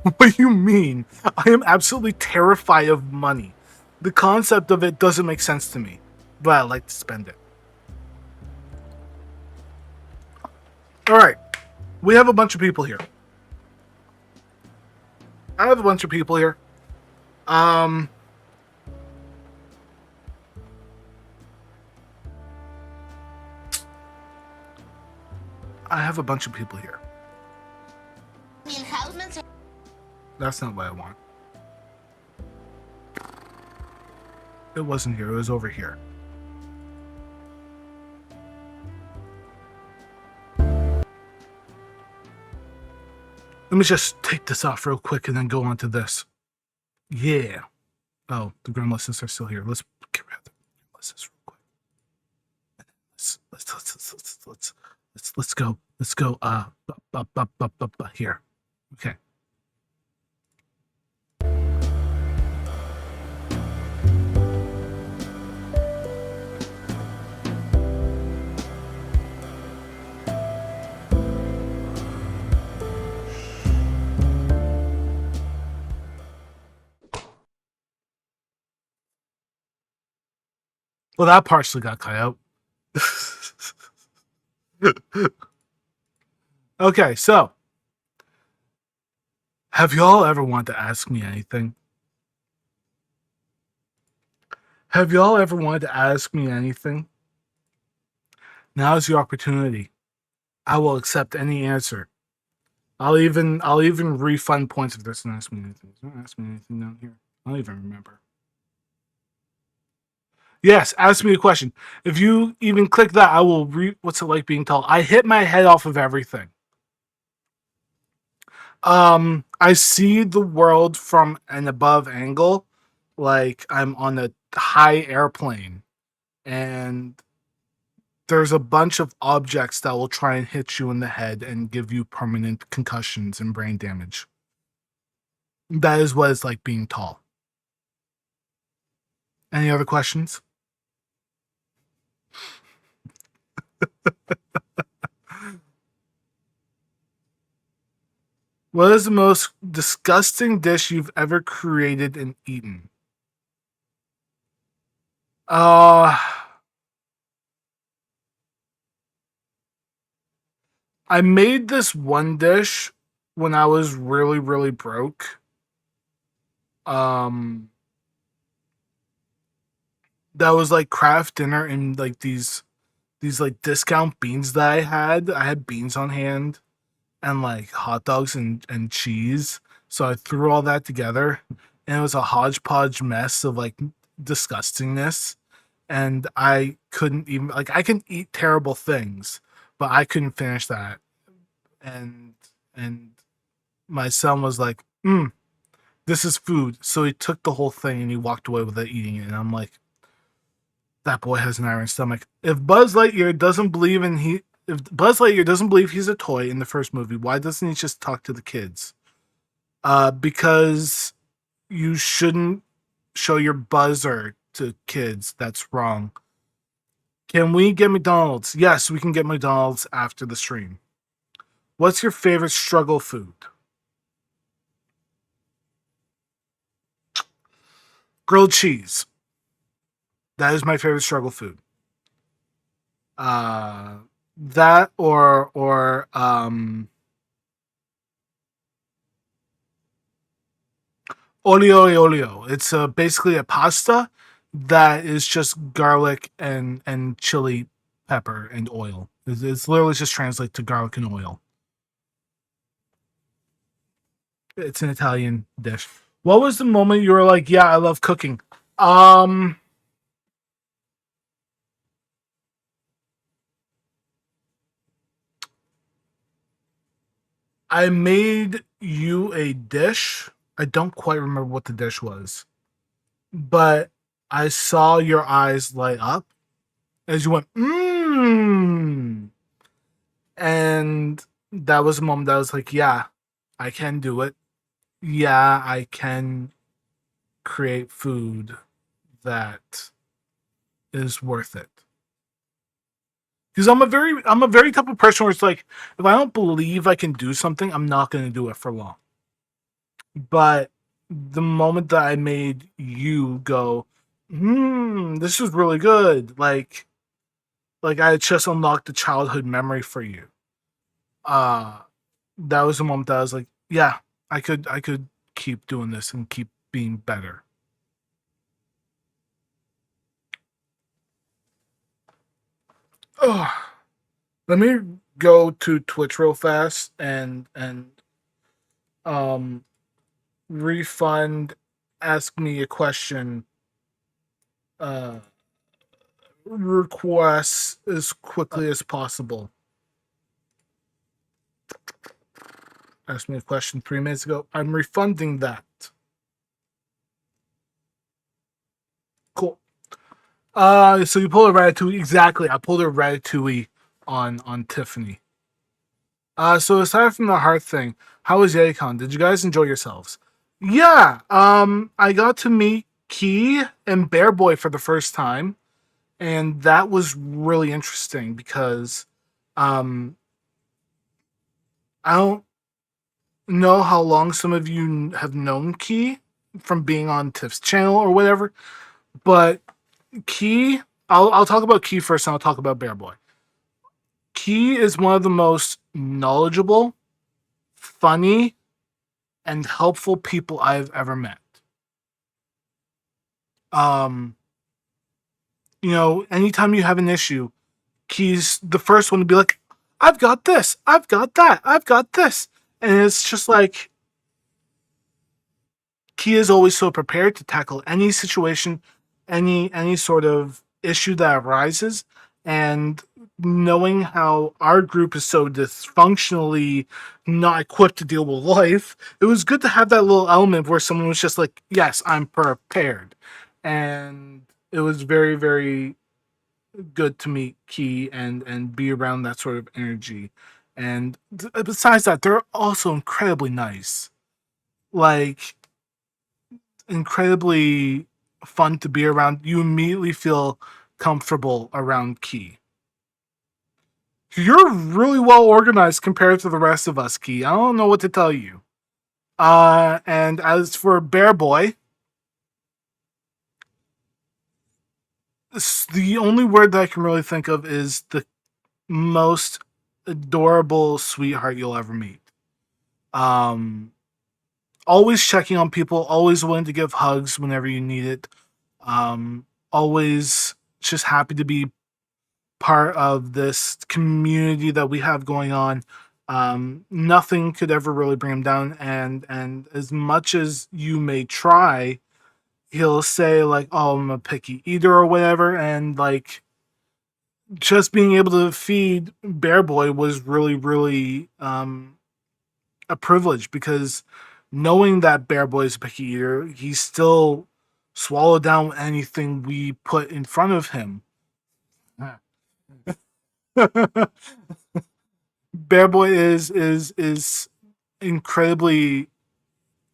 What do you mean? I am absolutely terrified of money. The concept of it doesn't make sense to me, but I like to spend it. All right. We have a bunch of people here. I have a bunch of people here. I have a bunch of people here. That's not what I want. It wasn't here. It was over here. Let me just take this off real quick and then go on to this. Yeah. Oh, the Gremlus are still here. Let's get rid of the Gremlus real quick. Let's go. Let's go. Here. Okay. Well, that partially got cut out. Okay, so have y'all ever wanted to ask me anything? Have y'all ever wanted to ask me anything? Now's your opportunity. I will accept any answer. I'll even refund points if there's not ask me anything. Don't ask me anything down here. I don't even remember. Yes, ask me a question. If you even click that, I will what's it like being tall? I hit my head off of everything. I see the world from an above angle, like I'm on a high airplane, and there's a bunch of objects that will try and hit you in the head and give you permanent concussions and brain damage. That is what it's like being tall. Any other questions? What is the most disgusting dish you've ever created and eaten? I made this one dish when I was really, really broke. Um, that was like craft dinner and like these like discount beans that I had. I had beans on hand and like hot dogs and cheese. So I threw all that together and it was a hodgepodge mess of like disgustingness. And I couldn't even like I can eat terrible things, but I couldn't finish that. And and my son was like, this is food. So he took the whole thing and he walked away without eating it. And I'm like, that boy has an iron stomach. If Buzz Lightyear doesn't believe he's a toy in the first movie, why doesn't he just talk to the kids? Because you shouldn't show your buzzer to kids. That's wrong. Can we get McDonald's? Yes, we can get McDonald's after the stream. What's your favorite struggle food? Grilled cheese. That is my favorite struggle food. Uh, that or olio. It's basically a pasta that is just garlic and chili pepper and oil. It's literally just translate to garlic and oil. It's an Italian dish. What was the moment you were like, yeah, I love cooking? Um, I made you a dish. I don't quite remember what the dish was, but I saw your eyes light up as you went, mmm. And that was a moment that I was like, yeah, I can do it. Yeah, I can create food that is worth it. Because I'm a very type of person where it's like, if I don't believe I can do something, I'm not gonna do it for long. But the moment that I made you go, this is really good, like I just unlocked a childhood memory for you. Uh that was the moment that I was like, yeah, I could keep doing this and keep being better. Oh, let me go to Twitch real fast and um refund ask me a question uh requests as quickly as possible. Asked me a question 3 minutes ago. I'm refunding that. Cool. So you pulled a ratatouille. Exactly. I pulled a ratatouille on Tiffany. So aside from the heart thing, how was YayCon? Did you guys enjoy yourselves? Yeah. I got to meet Key and Bear Boy for the first time, and that was really interesting because um I don't know how long some of you have known Key from being on Tiff's channel or whatever, but Key, I'll talk about Key first and I'll talk about Bear Boy. Key is one of the most knowledgeable, funny, and helpful people I've ever met. Um, anytime you have an issue, Key's the first one to be like, I've got this, I've got that, I've got this. And it's just like Key is always so prepared to tackle any situation, any sort of issue that arises, and knowing how our group is so dysfunctionally not equipped to deal with life, it was good to have that little element where someone was just like, "Yes, I'm prepared," and it was very very good to meet Key and be around that sort of energy. And besides that, they're also incredibly nice. Like incredibly fun to be around. You immediately feel comfortable around Key. You're really well organized compared to the rest of us, Key. I don't know what to tell you. And as for Bear Boy, the only word that I can really think of is the most adorable sweetheart you'll ever meet. Um, Always checking on people, always willing to give hugs whenever you need it. Always just happy to be part of this community that we have going on. Nothing could ever really bring him down, and as much as you may try, he'll say like, "Oh, I'm a picky eater" or whatever, and like just being able to feed Bear Boy was really, really a privilege because knowing that Bear Boy is a picky eater, he still swallowed down anything we put in front of him. Bear Boy is incredibly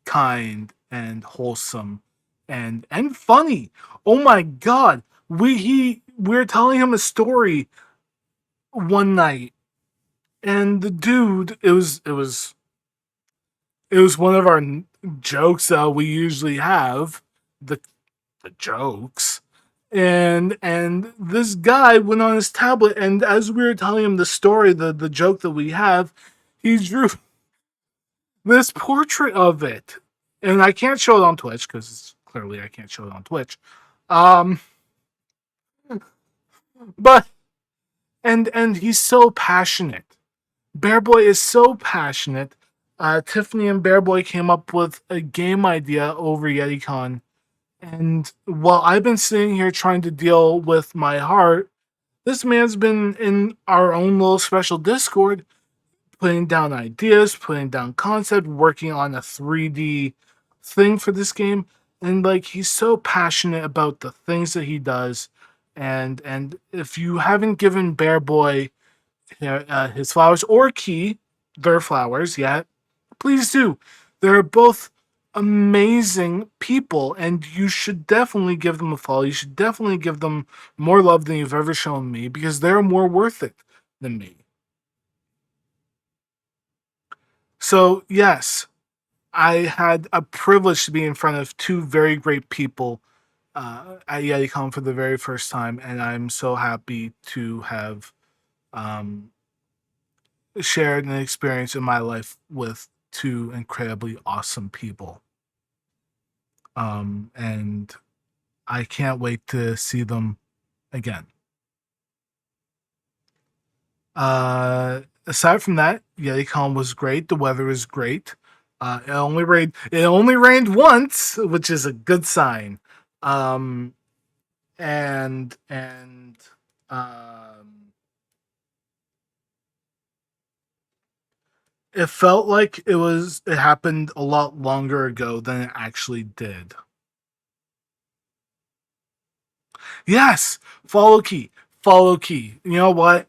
kind and wholesome and funny. Oh my god. We're telling him a story one night, and the dude, it was one of our jokes that we usually have, the the jokes. And this guy went on his tablet, and as we were telling him the story, the joke that we have, he drew this portrait of it. And I can't show it on Twitch because clearly I can't show it on Twitch. Um, but and he's so passionate. Bear Boy is so passionate. Tiffany and Bear Boy came up with a game idea over YetiCon. And while I've been sitting here trying to deal with my heart, this man's been in our own little special Discord, putting down ideas, putting down concept, working on a 3D thing for this game. And like he's so passionate about the things that he does. And if you haven't given Bear Boy his flowers or Key their flowers yet, please do. They're both amazing people, and you should definitely give them a follow. You should definitely give them more love than you've ever shown me because they're more worth it than me. So, yes, I had a privilege to be in front of two very great people at YetiCon for the very first time, and I'm so happy to have um, shared an experience in my life with two incredibly awesome people. And I can't wait to see them again. Aside from that, YetiCon was great. The weather was great. It only rained. It only rained once, which is a good sign. Um, and it felt like it happened a lot longer ago than it actually did. Yes, follow key, follow key. You know what?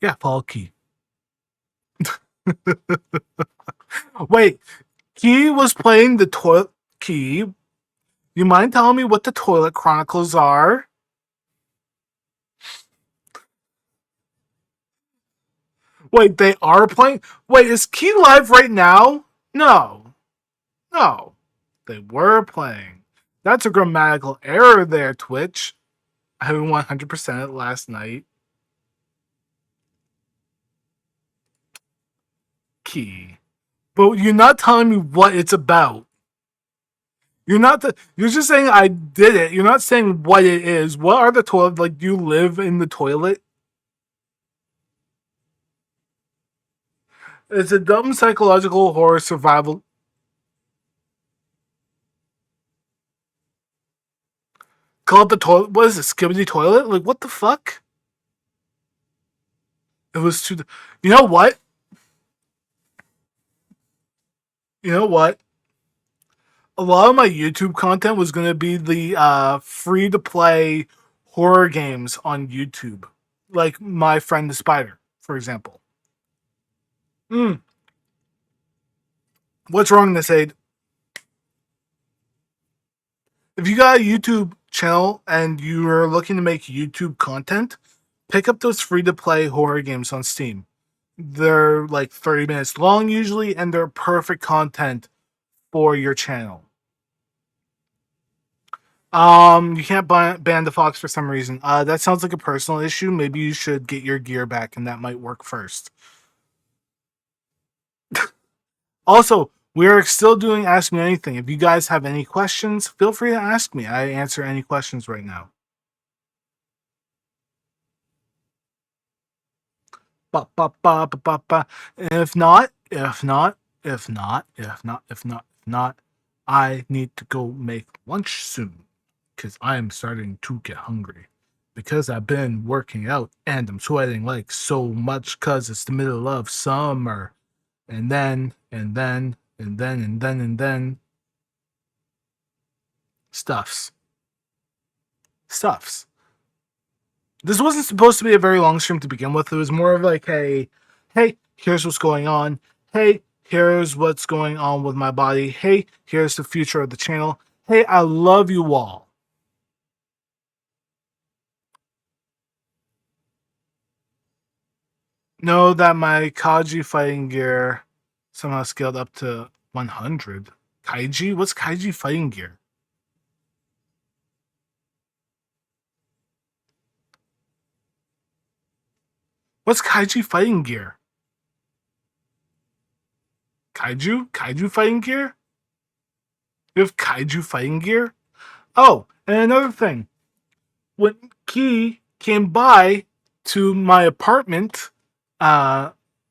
Yeah, follow key. Wait, Key was playing the toilet. Key, you mind telling me what the Toilet Chronicles are? Wait, they are playing. Wait, is Key live right now? No, no, they were playing. That's a grammatical error there, Twitch. I 100% it last night. Key, but you're not telling me what it's about. You're just saying I did it. You're not saying what it is. What are the toilet? Like, do you live in the toilet? It's a dumb psychological horror survival. Call it the toilet. What is it? Skibidi toilet? Like, what the fuck? It was too. You know what? You know what? A lot of my YouTube content was going to be the free to play horror games on YouTube, like My Friend the Spider, for example. Mm. What's wrong in this, Aid? If you got a YouTube channel and you're looking to make YouTube content, pick up those free-to-play horror games on Steam. They're like 30 minutes long usually, and they're perfect content for your channel. You can't ban the fox for some reason. That sounds like a personal issue. Maybe you should get your gear back, and that might work first. Also, we're still doing Ask Me Anything. If you guys have any questions, feel free to ask me. I answer any questions right now. Ba, ba, ba, ba, ba, ba. If not, I need to go make lunch soon because I am starting to get hungry because I've been working out and I'm sweating like so much because it's the middle of summer. And then stuffs. This wasn't supposed to be a very long stream to begin with. It was more of like, hey, here's what's going on. Hey, here's what's going on with my body. Hey, here's the future of the channel. Hey, I love you all. Know that my Kaiji fighting gear somehow scaled up to 100. Kaiji? What's Kaiji fighting gear? What's Kaiji fighting gear? Kaiju fighting gear? You have Kaiju fighting gear? Oh, and another thing. When Key came by to my apartment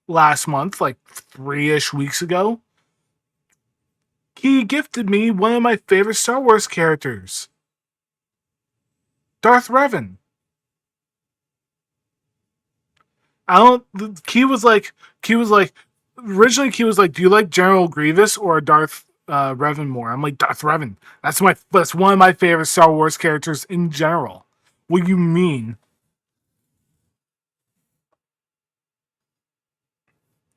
last month, like 3-ish weeks ago, Key gifted me one of my favorite Star Wars characters, Darth Revan. I don't. Originally Key was like, do you like General Grievous or Darth Revan more? I'm like, Darth Revan. That's one of my favorite Star Wars characters in general. What do you mean?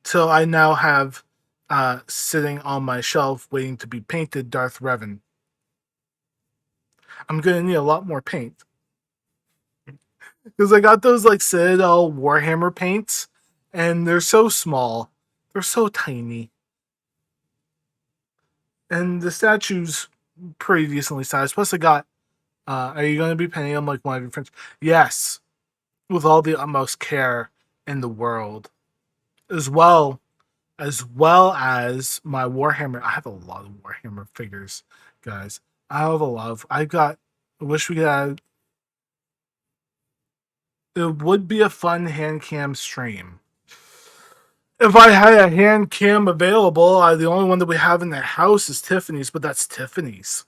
So I now have sitting on my shelf waiting to be painted Darth Revan. I'm gonna need a lot more paint because I got those like Citadel Warhammer paints, and they're so small, they're so tiny, and the statue's pretty decently sized. Plus, I got. Are you gonna be painting them like one of your friends? Yes, with all the utmost care in the world, as well as my Warhammer. I have a lot of Warhammer figures, guys. I have a lot of. I got. I wish we had. It would be a fun hand cam stream. If I had a hand cam available, the only one that we have in the house is Tiffany's, but that's Tiffany's.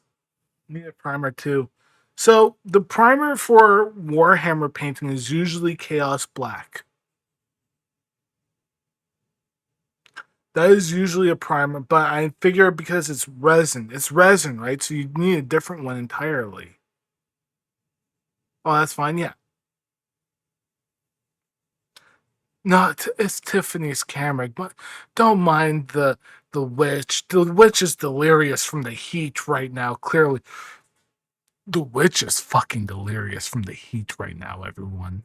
Need a primer too. So the primer for Warhammer painting is usually Chaos Black. That is usually a primer, but I figure because it's resin, right? So you need a different one entirely. Oh, that's fine, yeah. No, it's Tiffany's camera, but don't mind the witch. The witch is delirious from the heat right now. Clearly, the witch is fucking delirious from the heat right now. Everyone,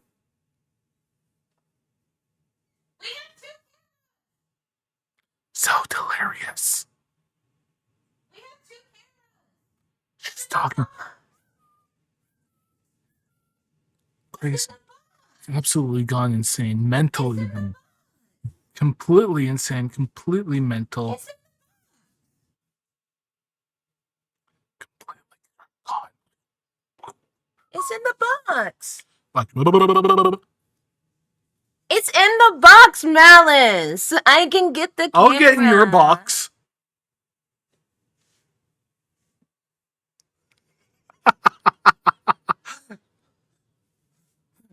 so delirious. She's talking crazy, absolutely gone insane, mental even, completely insane, completely mental. God. It's in the box. Like, It's in the box, Malus. I can get the camera. I'll get in your box.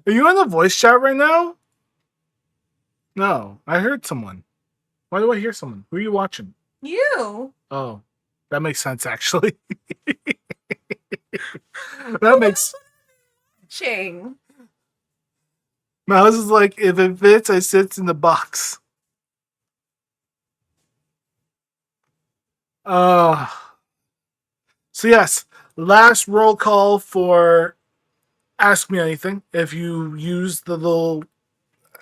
Are you in the voice chat right now? No, I heard someone. Why do I hear someone? Who are you watching? You. Oh, that makes sense, actually. That makes. Ching. Mouse is like, if it fits, I sits in the box. Uh, so yes, last roll call for Ask Me Anything. If you use the little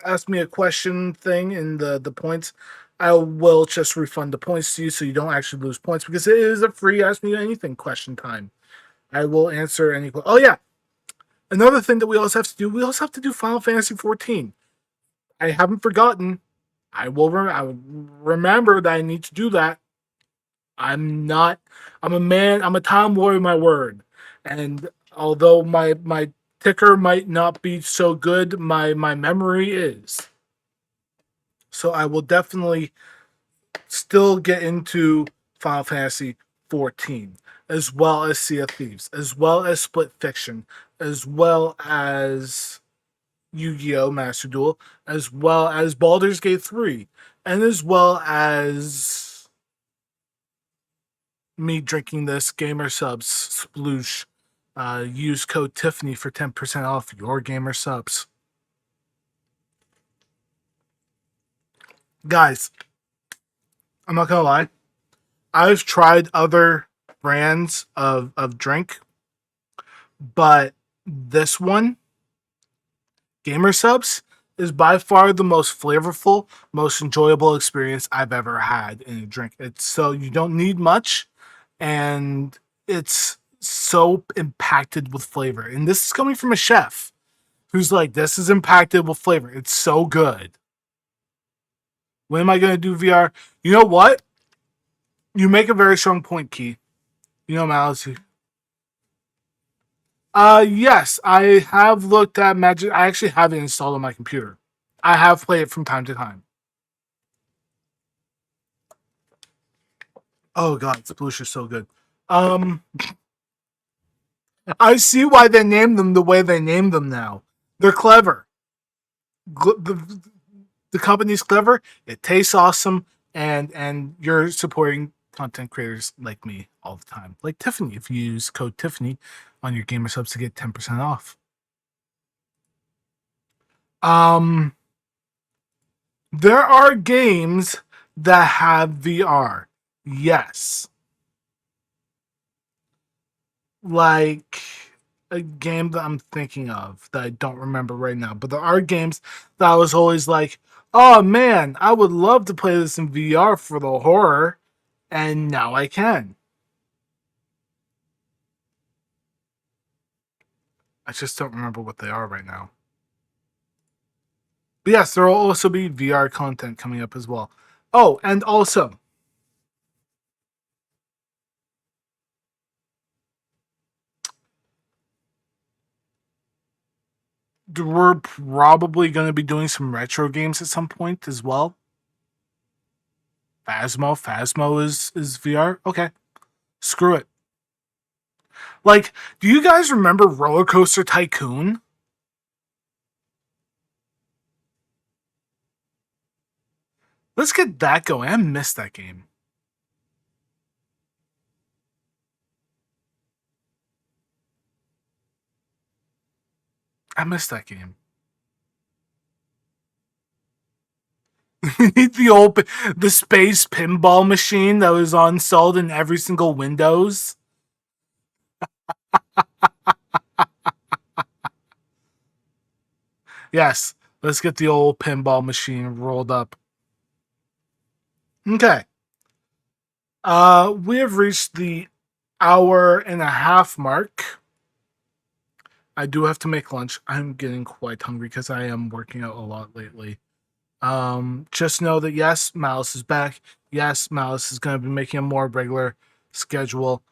Ask Me a Question thing in the points, I will just refund the points to you so you don't actually lose points because it is a free Ask Me Anything question time. I will answer any. Oh yeah, another thing that we also have to do. We also have to do Final Fantasy 14. I haven't forgotten. I will remember that I need to do that. I'm not. I'm a man. I'm a tomboy of my word. And although my ticker might not be so good, my memory is. So I will definitely still get into Final Fantasy 14, as well as Sea of Thieves, as well as Split Fiction, as well as Yu-Gi-Oh! Master Duel, as well as Baldur's Gate 3, and as well as me drinking this Gamer Subs sploosh. Use code Tiffany for 10% off your Gamer Subs. Guys, I'm not gonna lie. I've tried other brands of drink, but this one, Gamer Subs, is by far the most flavorful, most enjoyable experience I've ever had in a drink. It's so you don't need much, and it's so impacted with flavor. And this is coming from a chef who's like, this is impacted with flavor. It's so good. When am I gonna do VR? You know what? You make a very strong point, Key. You know, Malus. Yes, I have looked at Magic. I actually have it installed on my computer. I have played it from time to time. Oh god, Sploosh is so good. Um, I see why they named them the way they named them now. They're clever. The company's clever. It tastes awesome, and you're supporting content creators like me all the time. Like Tiffany, if you use code Tiffany on your Gamer Subs to get 10% off. Um, there are games that have VR. Yes. Like a game that I'm thinking of that I don't remember right now. But there are games that I was always like, oh man, I would love to play this in VR for the horror. And now I can. I just don't remember what they are right now. But yes, there will also be VR content coming up as well. Oh, and also, we're probably going to be doing some retro games at some point as well. Phasmo is VR. Okay, screw it. Like, do you guys remember Roller Coaster Tycoon? Let's get that going. I missed that game. I missed that game. We need the space pinball machine that was installed in every single Windows. Yes, let's get the old pinball machine rolled up. Okay. We have reached the hour and a half mark. I do have to make lunch. I'm getting quite hungry because I am working out a lot lately. Just know that yes, Malus is back. Yes, Malus is going to be making a more regular schedule.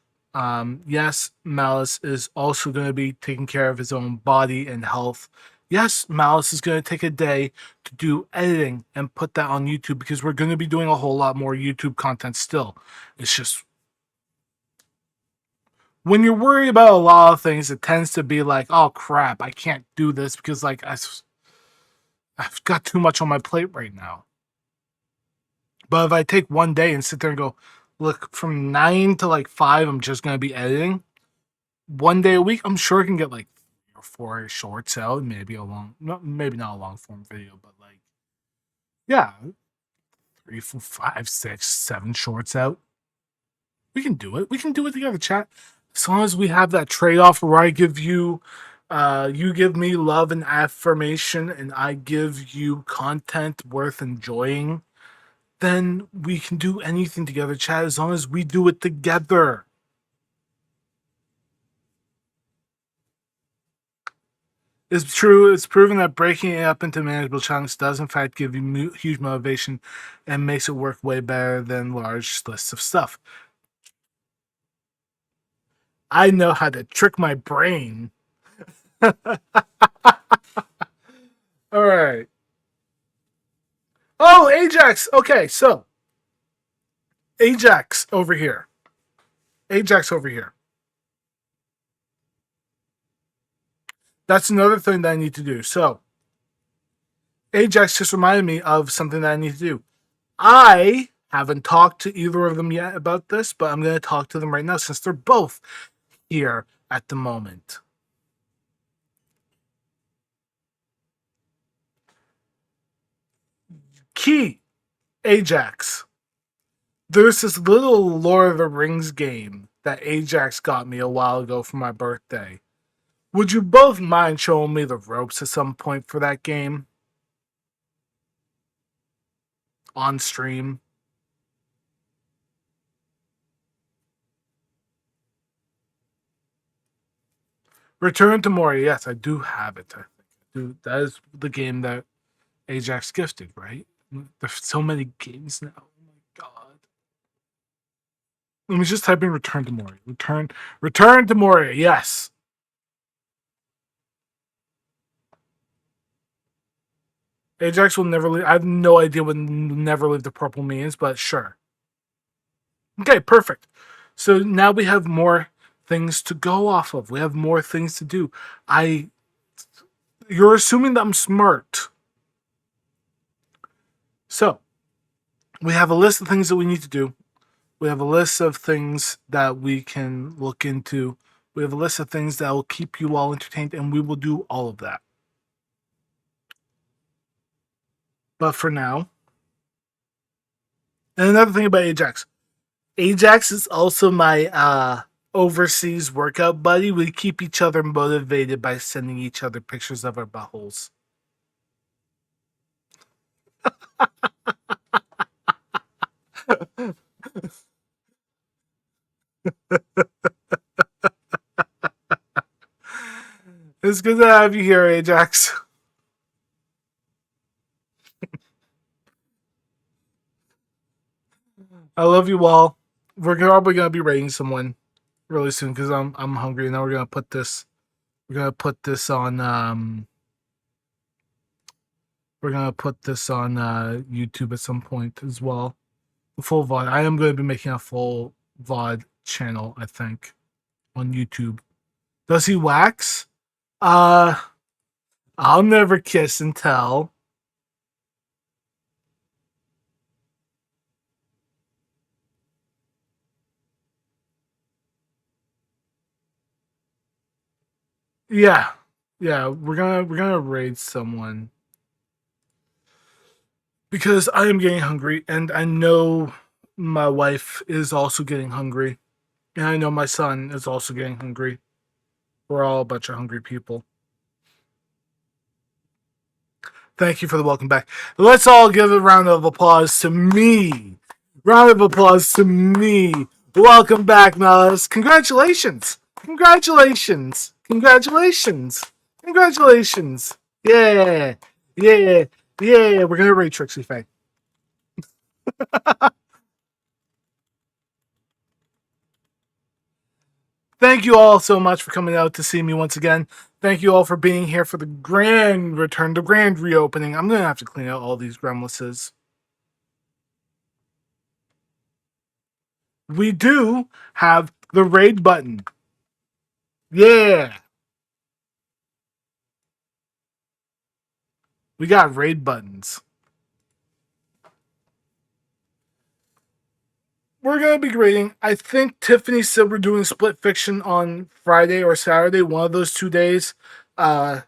Yes, Malus is also going to be taking care of his own body and health. Yes, Malus is going to take a day to do editing and put that on YouTube because we're going to be doing a whole lot more YouTube content still. It's just when you're worried about a lot of things, it tends to be like, oh crap, I can't do this because I've got too much on my plate right now. But if I take one day and sit there and go, look, from 9 to like 5, I'm just going to be editing. One day a week, I'm sure I can get like 3 or 4 shorts out, maybe maybe not a long form video, but like, yeah, 3, 4, 5, 6, 7 shorts out. We can do it. We can do it together, chat. As long as we have that trade-off where I give you, you give me love and affirmation, and I give you content worth enjoying, then we can do anything together, chat, as long as we do it together. It's true. It's proven that breaking it up into manageable chunks does, in fact, give you huge motivation and makes it work way better than large lists of stuff. I know how to trick my brain. All right. Oh, Ajax. Okay, so Ajax over here. Ajax over here. That's another thing that I need to do. So, Ajax just reminded me of something that I need to do. I haven't talked to either of them yet about this, but I'm going to talk to them right now since they're both here at the moment. Key, Ajax. There's this little Lord of the Rings game that Ajax got me a while ago for my birthday. Would you both mind showing me the ropes at some point for that game? On stream? Return to Moria. Yes, I do have it. I think that is the game that Ajax gifted, right? There's so many games now. Oh my god. Let me just type in Return to Moria. Return to Moria. Yes. Ajax will never leave. I have no idea what never leave the purple means, but sure. Okay, perfect. So now we have more things to go off of. We have more things to do. You're assuming that I'm smart. So we have a list of things that we need to do. We have a list of things that we can look into. We have a list of things that will keep you all entertained, and we will do all of that. But for now, and another thing about Ajax. Ajax is also my overseas workout buddy. We keep each other motivated by sending each other pictures of our buttholes. It's good to have you here, Ajax. I love you all. We're probably gonna be raiding someone really soon because I'm hungry. Now we're gonna put this. We're gonna put this on. We're gonna put this on YouTube at some point as well. The full VOD. I am gonna be making a full VOD channel. I think on YouTube. Does he wax? I'll never kiss and tell. Yeah. Yeah, we're gonna raid someone. Because I am getting hungry and I know my wife is also getting hungry. And I know my son is also getting hungry. We're all a bunch of hungry people. Thank you for the welcome back. Let's all give a round of applause to me. Round of applause to me. Welcome back, Malus. Congratulations. Congratulations. Congratulations. Congratulations. Yeah. Yeah. Yeah. We're going to raid Trixie Faye. Thank you all so much for coming out to see me once again. Thank you all for being here for the grand return, the grand reopening. I'm going to have to clean out all these Gremluses. We do have the raid button. Yeah. We got raid buttons. We're going to be grading. I think Tiffany said we're doing split fiction on Friday or Saturday, one of those 2 days. In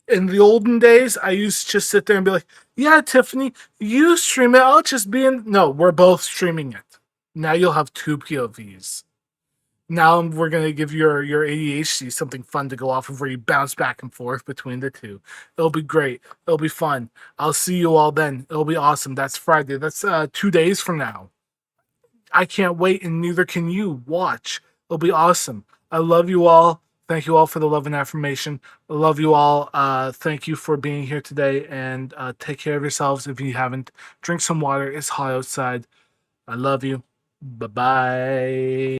the olden days, I used to just sit there and be like, yeah, Tiffany, you stream it. I'll just be in. No, we're both streaming it. Now you'll have 2 POVs. Now we're gonna give your ADHD something fun to go off of, where you bounce back and forth between the two. It'll be great. It'll be fun. I'll see you all then. It'll be awesome. That's Friday. That's 2 days from now. I can't wait, and neither can you. Watch. It'll be awesome. I love you all. Thank you all for the love and affirmation. I love you all. Thank you for being here today, and take care of yourselves. If you haven't, drink some water. It's hot outside. I love you. Bye bye.